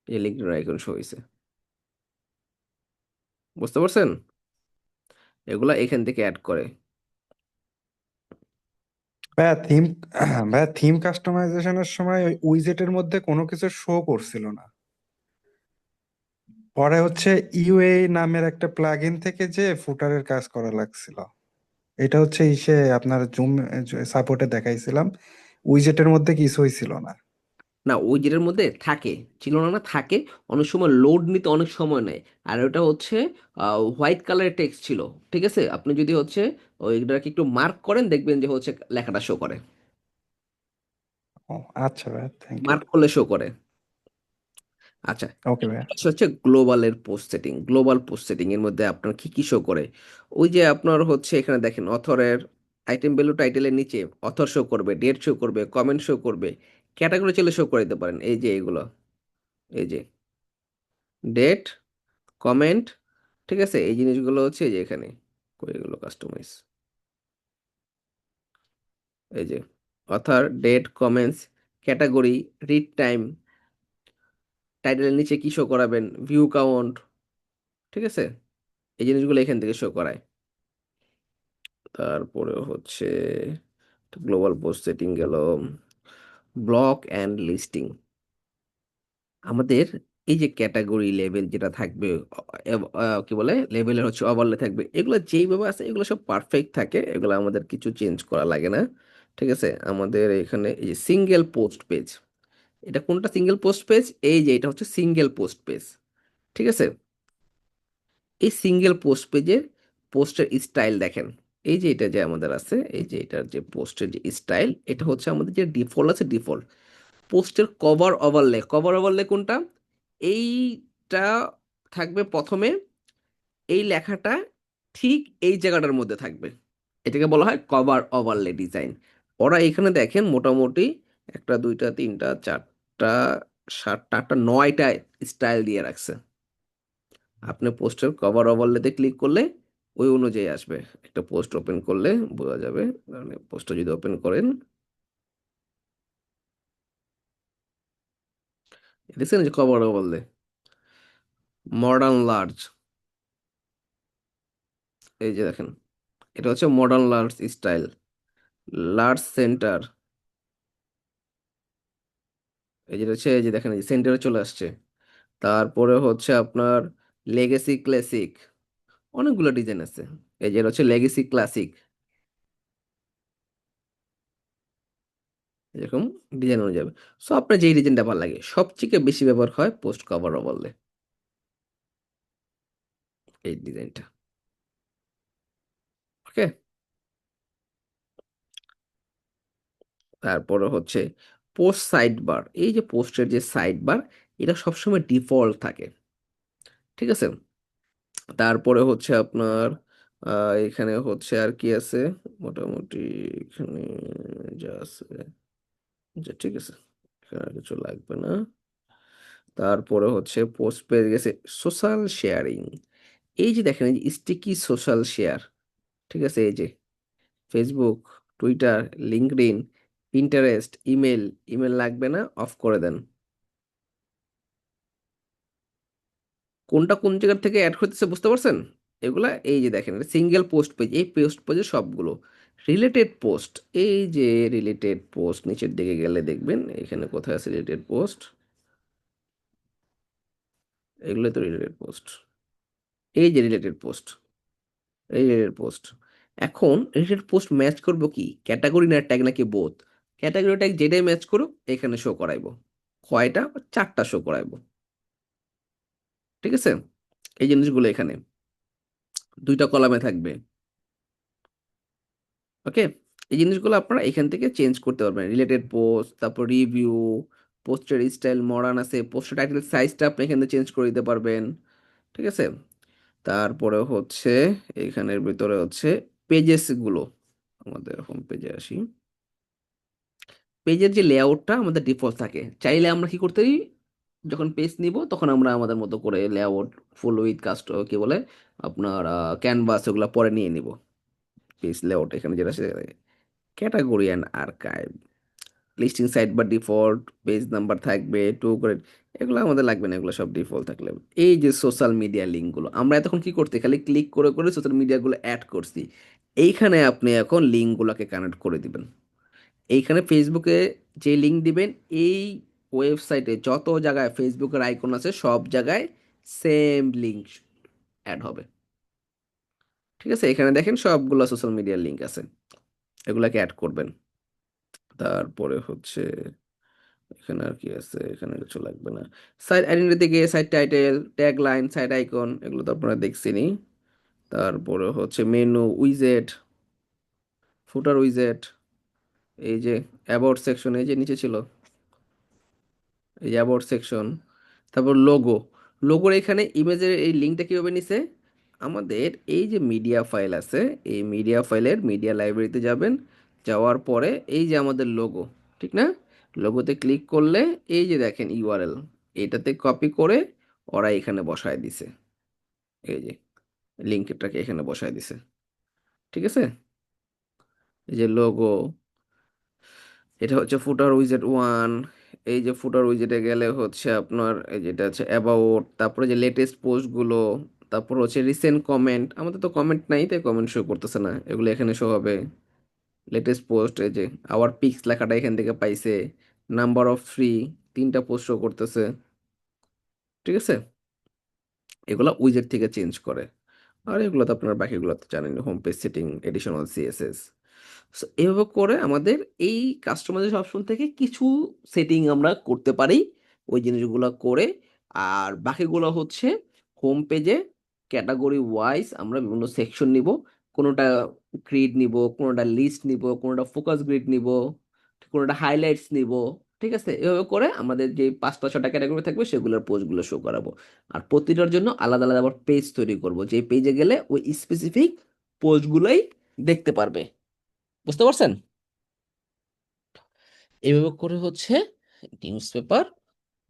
এই লিঙ্কডইনের আইকন শো হয়েছে, বুঝতে পারছেন? এগুলা এখান থেকে অ্যাড করে। ভাইয়া থিম ভাইয়া থিম কাস্টমাইজেশনের সময় ওই উইজেটের মধ্যে কোনো কিছু শো করছিল না। পরে হচ্ছে ইউএ নামের একটা প্লাগইন থেকে যে ফুটারের কাজ করা লাগছিল। এটা হচ্ছে ইসে আপনার জুম সাপোর্টে দেখাইছিলাম, উইজেটের মধ্যে কিছুই ছিল না। না, ওই যেটার মধ্যে থাকে, ছিল না না, থাকে, অনেক সময় লোড নিতে অনেক সময় নেয়। আর ওটা হচ্ছে হোয়াইট কালারের টেক্সট ছিল, ঠিক আছে, আপনি যদি হচ্ছে ওইটাকে একটু মার্ক করেন দেখবেন যে হচ্ছে লেখাটা শো করে, ও আচ্ছা ভাইয়া, থ্যাংক ইউ। মার্ক করলে শো করে। আচ্ছা, ওকে ভাইয়া। এটা হচ্ছে গ্লোবাল পোস্ট সেটিং এর মধ্যে আপনার কি কি শো করে? ওই যে আপনার হচ্ছে এখানে দেখেন অথরের আইটেম ভ্যালু টাইটেলের নিচে অথর শো করবে, ডেট শো করবে, কমেন্ট শো করবে, ক্যাটাগরি চলে শো করে দিতে পারেন, এই যে এগুলো, এই যে ডেট, কমেন্ট, ঠিক আছে, এই জিনিসগুলো হচ্ছে এই যে এখানে কই এগুলো কাস্টমাইজ, এই যে author, date, comments, category, read time, টাইটেলের নিচে কি শো করাবেন, ভিউ কাউন্ট, ঠিক আছে, এই জিনিসগুলো এখান থেকে শো করায়। তারপরে হচ্ছে গ্লোবাল পোস্ট সেটিং গেল, ব্লক অ্যান্ড লিস্টিং, আমাদের এই যে ক্যাটাগরি লেভেল যেটা থাকবে, কি বলে লেভেলের হচ্ছে ওভারলে থাকবে, এগুলো যেইভাবে আছে এগুলো সব পারফেক্ট থাকে, এগুলো আমাদের কিছু চেঞ্জ করা লাগে না। ঠিক আছে, আমাদের এখানে এই যে সিঙ্গেল পোস্ট পেজ, এটা কোনটা সিঙ্গেল পোস্ট পেজ? এই যে এটা হচ্ছে সিঙ্গেল পোস্ট পেজ, ঠিক আছে। এই সিঙ্গেল পোস্ট পেজের পোস্টের স্টাইল দেখেন, এই যে এটা যে আমাদের আছে, এই যে এটার যে পোস্টের যে স্টাইল, এটা হচ্ছে আমাদের যে ডিফল্ট আছে, ডিফল্ট পোস্টের কভার ওভারলে কোনটা? এইটা থাকবে প্রথমে, এই লেখাটা ঠিক এই জায়গাটার মধ্যে থাকবে, এটাকে বলা হয় কভার ওভারলে ডিজাইন। ওরা এখানে দেখেন মোটামুটি একটা দুইটা তিনটা চারটা সাতটা আটটা নয়টা স্টাইল দিয়ে রাখছে। আপনি পোস্টের কভার ওভারলেতে ক্লিক করলে ওই অনুযায়ী আসবে, একটা পোস্ট ওপেন করলে বোঝা যাবে, মানে পোস্টটা যদি ওপেন করেন দেখছেন যে কভার বললে মডার্ন লার্জ, এই যে দেখেন এটা হচ্ছে modern large style, large centre, এই যেটা হচ্ছে এই যে দেখেন এই সেন্টারে চলে আসছে। তারপরে হচ্ছে আপনার লেগেসি ক্লাসিক, অনেকগুলো ডিজাইন আছে। এই যে এটা হচ্ছে লেগেসি ক্লাসিক, এরকম ডিজাইন হয়ে যাবে। সো আপনার যেই ডিজাইনটা ভালো লাগে, সবথেকে বেশি ব্যবহার হয় পোস্ট কভার বললে এই ডিজাইনটা। ওকে, তারপরে হচ্ছে পোস্ট সাইড বার, এই যে পোস্টের যে সাইড বার, এটা সবসময় ডিফল্ট থাকে, ঠিক আছে। তারপরে হচ্ছে আপনার এখানে হচ্ছে আর কি আছে, মোটামুটি এখানে যা আছে যা ঠিক আছে, এখানে আর কিছু লাগবে না। তারপরে হচ্ছে পোস্ট পেয়ে গেছে সোশ্যাল শেয়ারিং, এই যে দেখেন এই যে স্টিকি সোশ্যাল শেয়ার, ঠিক আছে। এই যে Facebook, Twitter, LinkedIn, Pinterest, email, email লাগবে না, অফ করে দেন। কোনটা কোন জায়গা থেকে অ্যাড হতেছে বুঝতে পারছেন? এগুলা এই যে দেখেন সিঙ্গেল পোস্ট পেজ, এই পোস্ট পেজে সবগুলো রিলেটেড পোস্ট, এই যে রিলেটেড পোস্ট নিচের দিকে গেলে দেখবেন এখানে কোথায় আছে রিলেটেড পোস্ট, এগুলো তো রিলেটেড পোস্ট, এই যে রিলেটেড পোস্ট, এই রিলেটেড পোস্ট। এখন রিলেটেড পোস্ট ম্যাচ করবো কি ক্যাটাগরি না ট্যাগ নাকি বোথ? ক্যাটাগরি ট্যাগ যেটাই ম্যাচ করুক এখানে শো করাইবো, কয়টা? 4টা শো করাইবো, ঠিক আছে। এই জিনিসগুলো এখানে 2টা কলামে থাকবে। ওকে, এই জিনিসগুলো আপনারা এখান থেকে চেঞ্জ করতে পারবেন, রিলেটেড পোস্ট, তারপর রিভিউ, পোস্টের স্টাইল মডার্ন আছে, পোস্টের টাইটেল সাইজটা আপনি এখান থেকে চেঞ্জ করে দিতে পারবেন, ঠিক আছে। তারপরে হচ্ছে এখানের ভিতরে হচ্ছে পেজেস গুলো, আমাদের হোম পেজে আসি, পেজের যে লেআউটটা আমাদের ডিফল্ট থাকে, চাইলে আমরা কি করতে পারি, যখন পেজ নিব তখন আমরা আমাদের মতো করে লেআউট ফুল উইথ কাস্ট কি বলে আপনার ক্যানভাস ওগুলো পরে নিয়ে নিব। পেজ লেআউট এখানে যেটা আছে category and archive, listing site বা ডিফল্ট, পেজ নাম্বার থাকবে টু করে, এগুলো আমাদের লাগবে না, এগুলো সব ডিফল্ট থাকলে। এই যে সোশ্যাল মিডিয়া লিঙ্কগুলো আমরা এতক্ষণ কি করতে খালি ক্লিক করে করে সোশ্যাল মিডিয়াগুলো অ্যাড করছি, এইখানে আপনি এখন লিঙ্কগুলোকে কানেক্ট করে দিবেন। এইখানে ফেসবুকে যে লিঙ্ক দিবেন, এই ওয়েবসাইটে যত জায়গায় ফেসবুকের আইকন আছে সব জায়গায় সেম লিঙ্ক অ্যাড হবে, ঠিক আছে। এখানে দেখেন সবগুলো সোশ্যাল মিডিয়ার লিঙ্ক আছে, এগুলাকে অ্যাড করবেন। তারপরে হচ্ছে এখানে আর কি আছে, এখানে কিছু লাগবে না। সাইট আইডেন্টিটি থেকে site title, tag line, site icon, এগুলো তো আপনারা দেখছেনই। তারপরে হচ্ছে মেনু, উইজেট, ফুটার উইজেট, এই যে অ্যাবাউট সেকশন, এই যে নিচে ছিল এই যে অ্যাবাউট সেকশন। তারপর লোগো, লোগোর এখানে ইমেজের এই লিঙ্কটা কীভাবে নিছে, আমাদের এই যে মিডিয়া ফাইল আছে, এই মিডিয়া ফাইলের মিডিয়া লাইব্রেরিতে যাবেন, যাওয়ার পরে এই যে আমাদের লোগো, ঠিক না, লোগোতে ক্লিক করলে এই যে দেখেন ইউআরএল, এটাতে কপি করে ওরা এখানে বসায় দিছে, এই যে লিঙ্কটাকে এখানে বসায় দিছে, ঠিক আছে। এই যে লোগো, এটা হচ্ছে ফুটার উইজেট ওয়ান, এই যে ফুটার উইজেটে গেলে হচ্ছে আপনার এই যেটা হচ্ছে অ্যাবাউট, তারপরে যে লেটেস্ট পোস্টগুলো, তারপর হচ্ছে রিসেন্ট কমেন্ট, আমাদের তো কমেন্ট নাই তাই কমেন্ট শো করতেছে না, এগুলো এখানে শো হবে। লেটেস্ট পোস্ট, এই যে আওয়ার পিক্স লেখাটা এখান থেকে পাইছে, নাম্বার অফ ফ্রি, 3টা পোস্ট শো করতেছে, ঠিক আছে। এগুলো উইজেট থেকে চেঞ্জ করে। আর এগুলো তো আপনার বাকিগুলো তো জানেন, home page setting, additional CSS. So এভাবে করে আমাদের এই কাস্টমাইজেশন অপশন থেকে কিছু সেটিং আমরা করতে পারি, ওই জিনিসগুলো করে। আর বাকিগুলো হচ্ছে হোম পেজে ক্যাটাগরি ওয়াইজ আমরা বিভিন্ন সেকশন নিব, কোনোটা গ্রিড নিব, কোনোটা লিস্ট নিব, কোনোটা ফোকাস গ্রিড নিব, কোনোটা হাইলাইটস নিব, ঠিক আছে। এভাবে করে আমাদের যে 5টা 6টা ক্যাটাগরি থাকবে সেগুলোর পোস্টগুলো শো করাবো। আর প্রতিটার জন্য আলাদা আলাদা আবার পেজ তৈরি করব, যে পেজে গেলে ওই স্পেসিফিক পোস্টগুলোই দেখতে পারবে, বুঝতে পারছেন? এইভাবে করে হচ্ছে news paper,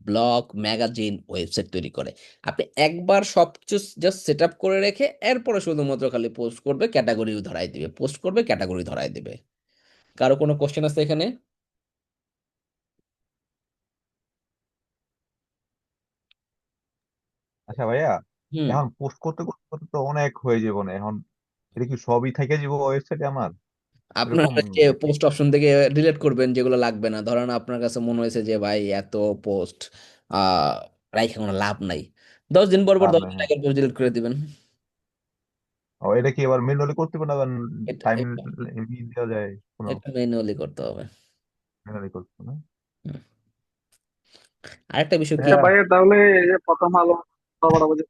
blog, magazine, website তৈরি করে। আপনি একবার সবকিছু জাস্ট সেট আপ করে রেখে এরপরে শুধুমাত্র খালি পোস্ট করবে, ক্যাটাগরি ধরাই দিবে, পোস্ট করবে, ক্যাটাগরি ধরাই দিবে। কারো কোনো কোশ্চেন আছে এখানে? আচ্ছা ভাইয়া, হুম এখন পোস্ট করতে করতে করতে তো অনেক হয়ে যাবো না এখন, এটা কি সবই থেকে যাবো ওয়েবসাইটে আমার আপনার এরকম হচ্ছে নাকি? পোস্ট অপশন থেকে ডিলিট করবেন যেগুলো লাগবে না। ধরেন আপনার কাছে মনে হয়েছে যে ভাই এত পোস্ট আহ রাইখে কোনো লাভ নাই, 10 দিন পর পর লাভ 10 নাই, দিন হ্যাঁ। আগের পোস্ট ডিলিট করে দিবেন। ও, এটা কি আবার ম্যানুয়ালি করতে পারে না, এটা টাইম এটা দেওয়া যায় কোনো? এটা ম্যানুয়ালি করতে হবে। ম্যানুয়ালি করতে না? হুম। আরেকটা বিষয় কি, হ্যাঁ। ভাইয়া তাহলে এই যে প্রথম আলো বরাবর যে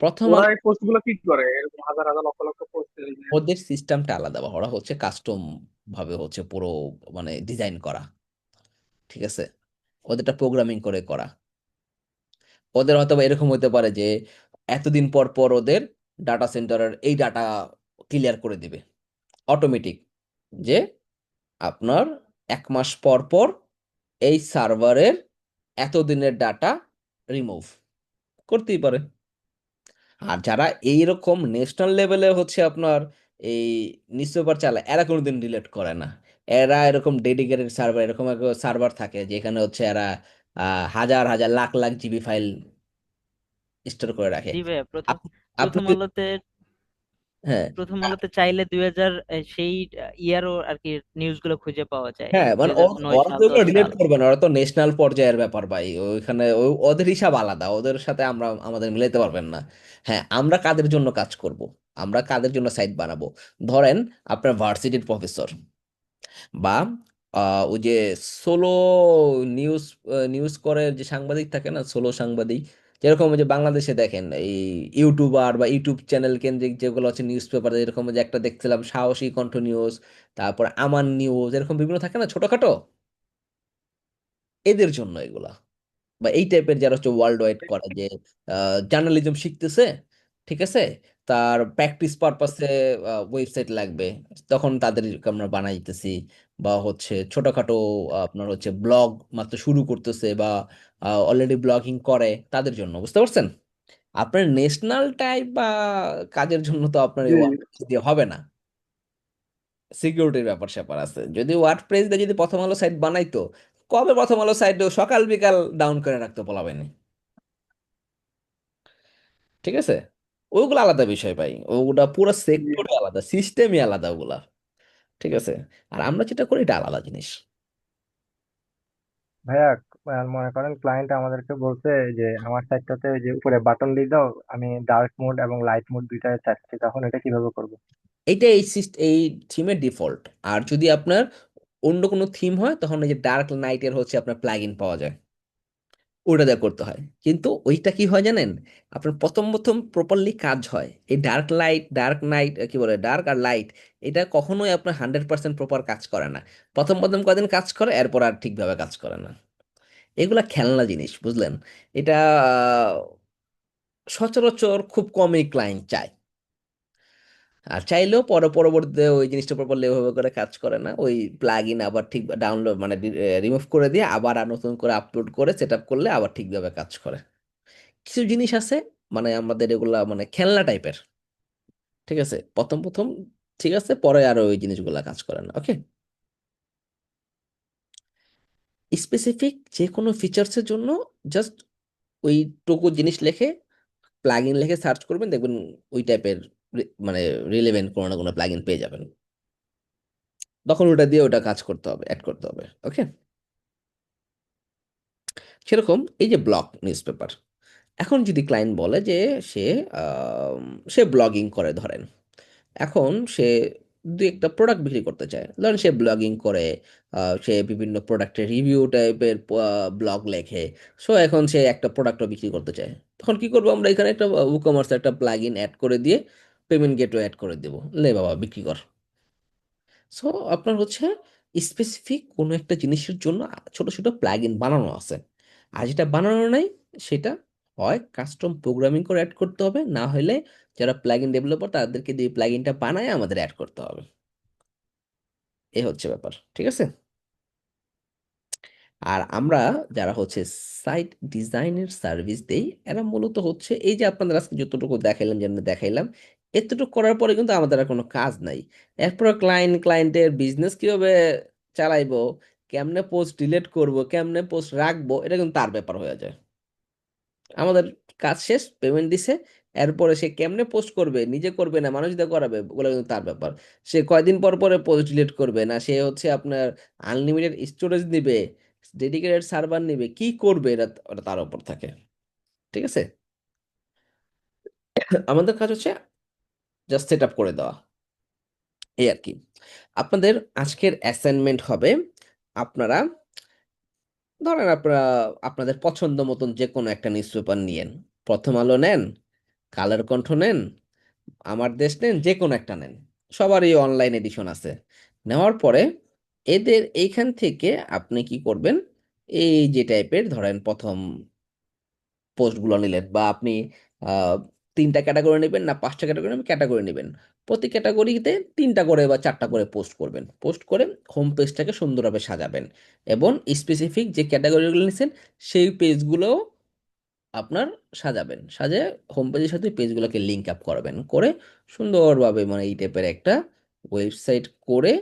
প্রথম ওরা আলো এই পোস্ট গুলো কি করে, এরকম হাজার হাজার লক্ষ লক্ষ পোস্ট? ওদের সিস্টেমটা আলাদা, বা ওরা হচ্ছে কাস্টম ভাবে হচ্ছে পুরো মানে ডিজাইন করা, ঠিক আছে, ওদেরটা প্রোগ্রামিং করে করা। ওদের হয়তো বা এরকম হতে পারে যে এতদিন পর পর ওদের ডাটা সেন্টারের এই ডাটা ক্লিয়ার করে দিবে অটোমেটিক, যে আপনার 1 মাস পর পর এই সার্ভারের এতদিনের ডাটা রিমুভ করতেই পারে। আর যারা এইরকম ন্যাশনাল লেভেলে হচ্ছে আপনার এই নিউজ পেপার চালায়, এরা কোনোদিন ডিলিট করে না। এরা এরকম ডেডিকেটেড সার্ভার, এরকম এক সার্ভার থাকে যেখানে হচ্ছে এরা হাজার হাজার lakh lakh GB file store করে রাখে। জি ভাইয়া, প্রথম আপ- আপনি প্রথম যদি- আলোতে হ্যাঁ, প্রথম আলোতে চাইলে 2000 সেই ইয়ারও আর কি নিউজ গুলো খুঁজে পাওয়া যায়, হ্যাঁ, মানে 2009 ওরা সাল তো এগুলো 10 ডিলিট সাল। করবে না, ওরা তো ন্যাশনাল পর্যায়ের ব্যাপার ভাই, ওইখানে ওদের হিসাব আলাদা, ওদের সাথে আমরা আমাদের মিলাইতে পারবেন না। হ্যাঁ, আমরা কাদের জন্য কাজ করব, আমরা কাদের জন্য সাইট বানাবো। ধরেন আপনার ভার্সিটির প্রফেসর, বা ওই যে সোলো নিউজ নিউজ করে যে সাংবাদিক থাকে না, সোলো সাংবাদিক, যেরকম ওই যে বাংলাদেশে দেখেন এই ইউটিউবার বা ইউটিউব চ্যানেল কেন্দ্রিক যেগুলো আছে নিউজ পেপার, এরকম যে একটা দেখছিলাম সাহসী কণ্ঠ নিউজ, তারপর আমান নিউজ, এরকম বিভিন্ন থাকে না ছোটখাটো, এদের জন্য এগুলা। বা এই টাইপের যারা হচ্ছে ওয়ার্ল্ড ওয়াইড করে, যে জার্নালিজম শিখতেছে, ঠিক আছে, তার প্র্যাকটিস পারপাসে ওয়েবসাইট লাগবে, তখন তাদের আমরা বানাই দিতেছি। বা হচ্ছে ছোটখাটো আপনার হচ্ছে ব্লগ মাত্র শুরু করতেছে, বা অলরেডি ব্লগিং করে, তাদের জন্য, বুঝতে পারছেন? আপনার ন্যাশনাল টাইপ বা কাজের জন্য তো আপনার এই জি। ওয়ার্ড দিয়ে হবে না, সিকিউরিটির ব্যাপার স্যাপার আছে। যদি ওয়ার্ড প্রেস দিয়ে যদি প্রথম আলো সাইট বানাইতো, কবে প্রথম আলো সাইট সকাল বিকাল ডাউন করে রাখতে বলাবেন, ঠিক আছে? ওগুলো আলাদা বিষয় ভাই, ওগুলা পুরো জি। সেক্টরে আলাদা, সিস্টেমই আলাদা ওগুলা, ঠিক আছে। আর আমরা যেটা করি এটা আলাদা জিনিস। ভাইয়া, মনে করেন ক্লায়েন্ট আমাদেরকে বলছে যে আমার সাইটটাতে ওই যে উপরে বাটন দিয়ে দাও, আমি ডার্ক মোড এবং লাইট মোড দুইটাই চাচ্ছি, তখন এটা কিভাবে করবো? এইটা এই থিমের ডিফল্ট। আর যদি আপনার অন্য কোনো থিম হয়, তখন এই যে ডার্ক নাইটের হচ্ছে আপনার প্লাগ ইন পাওয়া যায়, ওটা দিয়ে করতে হয়। কিন্তু ওইটা কি হয় জানেন, আপনার প্রথম প্রথম প্রপারলি কাজ হয়। এই ডার্ক লাইট, ডার্ক নাইট কি বলে, ডার্ক আর লাইট, এটা কখনোই আপনার 100% প্রপার কাজ করে না। প্রথম প্রথম কদিন কাজ করে, এরপর আর ঠিকভাবে কাজ করে না। এগুলা খেলনা জিনিস, বুঝলেন? এটা সচরাচর খুব কমই ক্লায়েন্ট চায়। আর চাইলেও পরবর্তীতে ওই জিনিসটা প্রপারলি ওইভাবে করে কাজ করে না, ওই প্লাগ ইন আবার ঠিক ডাউনলোড মানে রিমুভ করে দিয়ে আবার আর নতুন করে আপলোড করে সেট আপ করলে আবার ঠিকভাবে কাজ করে। কিছু জিনিস আছে মানে আমাদের এগুলা মানে খেলনা টাইপের, ঠিক আছে, প্রথম প্রথম ঠিক আছে, পরে আর ওই জিনিসগুলা কাজ করে না। ওকে, স্পেসিফিক যে কোনো ফিচার্সের জন্য জাস্ট ওইটুকু জিনিস লিখে প্লাগ ইন লিখে সার্চ করবেন, দেখবেন ওই টাইপের মানে রিলেভেন্ট কোনো না কোনো প্লাগ ইন পেয়ে যাবেন। তখন ওটা দিয়ে ওটা কাজ করতে হবে, অ্যাড করতে হবে। ওকে, সেরকম এই যে ব্লগ নিউজ পেপার, এখন যদি ক্লায়েন্ট বলে যে সে সে ব্লগিং করে, ধরেন এখন সে দু একটা প্রোডাক্ট বিক্রি করতে চায়, ধরেন সে ব্লগিং করে, সে বিভিন্ন প্রোডাক্টের রিভিউ টাইপের ব্লগ লেখে, সো এখন সে একটা প্রোডাক্টও বিক্রি করতে চায়, তখন কি করবো আমরা, এখানে একটা ই-কমার্স একটা প্লাগ ইন অ্যাড করে দিয়ে পেমেন্ট গেটওয়ে অ্যাড করে দেবো, লে বাবা বিক্রি কর। সো আপনার হচ্ছে স্পেসিফিক কোনো একটা জিনিসের জন্য ছোট ছোট প্লাগ ইন বানানো আছে। আর যেটা বানানো নাই, সেটা হয় কাস্টম প্রোগ্রামিং করে অ্যাড করতে হবে, না হলে যারা প্লাগ ইন ডেভেলপার তাদেরকে দিয়ে প্লাগ ইনটা বানায় আমাদের অ্যাড করতে হবে। এই হচ্ছে ব্যাপার, ঠিক আছে। আর আমরা যারা হচ্ছে সাইট ডিজাইনের সার্ভিস দেই, এরা মূলত হচ্ছে এই যে আপনাদের আজকে যতটুকু দেখাইলাম, যেমন দেখাইলাম, এতটুকু করার পরে কিন্তু আমাদের আর কোনো কাজ নাই। এরপর ক্লায়েন্টের বিজনেস কিভাবে চালাইবো, কেমনে পোস্ট ডিলিট করব, কেমনে পোস্ট রাখবো, এটা কিন্তু তার ব্যাপার হয়ে যায়। আমাদের কাজ শেষ, পেমেন্ট দিছে, এরপরে সে কেমনে পোস্ট করবে, নিজে করবে না মানুষ দিয়ে করাবে, ওগুলো কিন্তু তার ব্যাপার। সে কয়দিন পর পরে পোস্ট ডিলিট করবে না, সে হচ্ছে আপনার আনলিমিটেড স্টোরেজ নিবে, ডেডিকেটেড সার্ভার নিবে, কি করবে এটা ওটা তার উপর থাকে। ঠিক আছে, আমাদের কাজ হচ্ছে জাস্ট সেট আপ করে দেওয়া, এই আর কি। আপনাদের আজকের অ্যাসাইনমেন্ট হবে, আপনারা ধরেন আপনারা আপনাদের পছন্দ মতন যে কোনো একটা নিউজ পেপার নিয়েন, প্রথম আলো নেন, কালের কণ্ঠ নেন, আমার দেশ নেন, যে কোনো একটা নেন, সবারই অনলাইন এডিশন আছে। নেওয়ার পরে এদের এইখান থেকে আপনি কি করবেন, এই যে টাইপের ধরেন প্রথম পোস্টগুলো নিলেন, বা আপনি আহ, 3টা ক্যাটাগরি নেবেন না 5টা ক্যাটাগরি নেবেন, ক্যাটাগরি নেবেন, প্রতি ক্যাটাগরিতে 3টা করে বা 4টা করে পোস্ট করবেন, পোস্ট করে হোম পেজটাকে সুন্দরভাবে সাজাবেন, এবং স্পেসিফিক যে ক্যাটাগরিগুলো নিয়েছেন সেই পেজগুলো আপনার সাজাবেন, সাজে হোম পেজের সাথে পেজগুলোকে লিঙ্ক আপ করবেন, করে সুন্দরভাবে মানে এই টাইপের একটা ওয়েবসাইট করে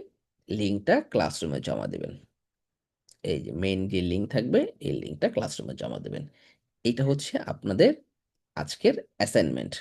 লিঙ্কটা ক্লাসরুমে জমা দেবেন। এই যে মেইন যে লিঙ্ক থাকবে এই লিঙ্কটা ক্লাসরুমে জমা দেবেন। এটা হচ্ছে আপনাদের আজকের অ্যাসাইনমেন্ট।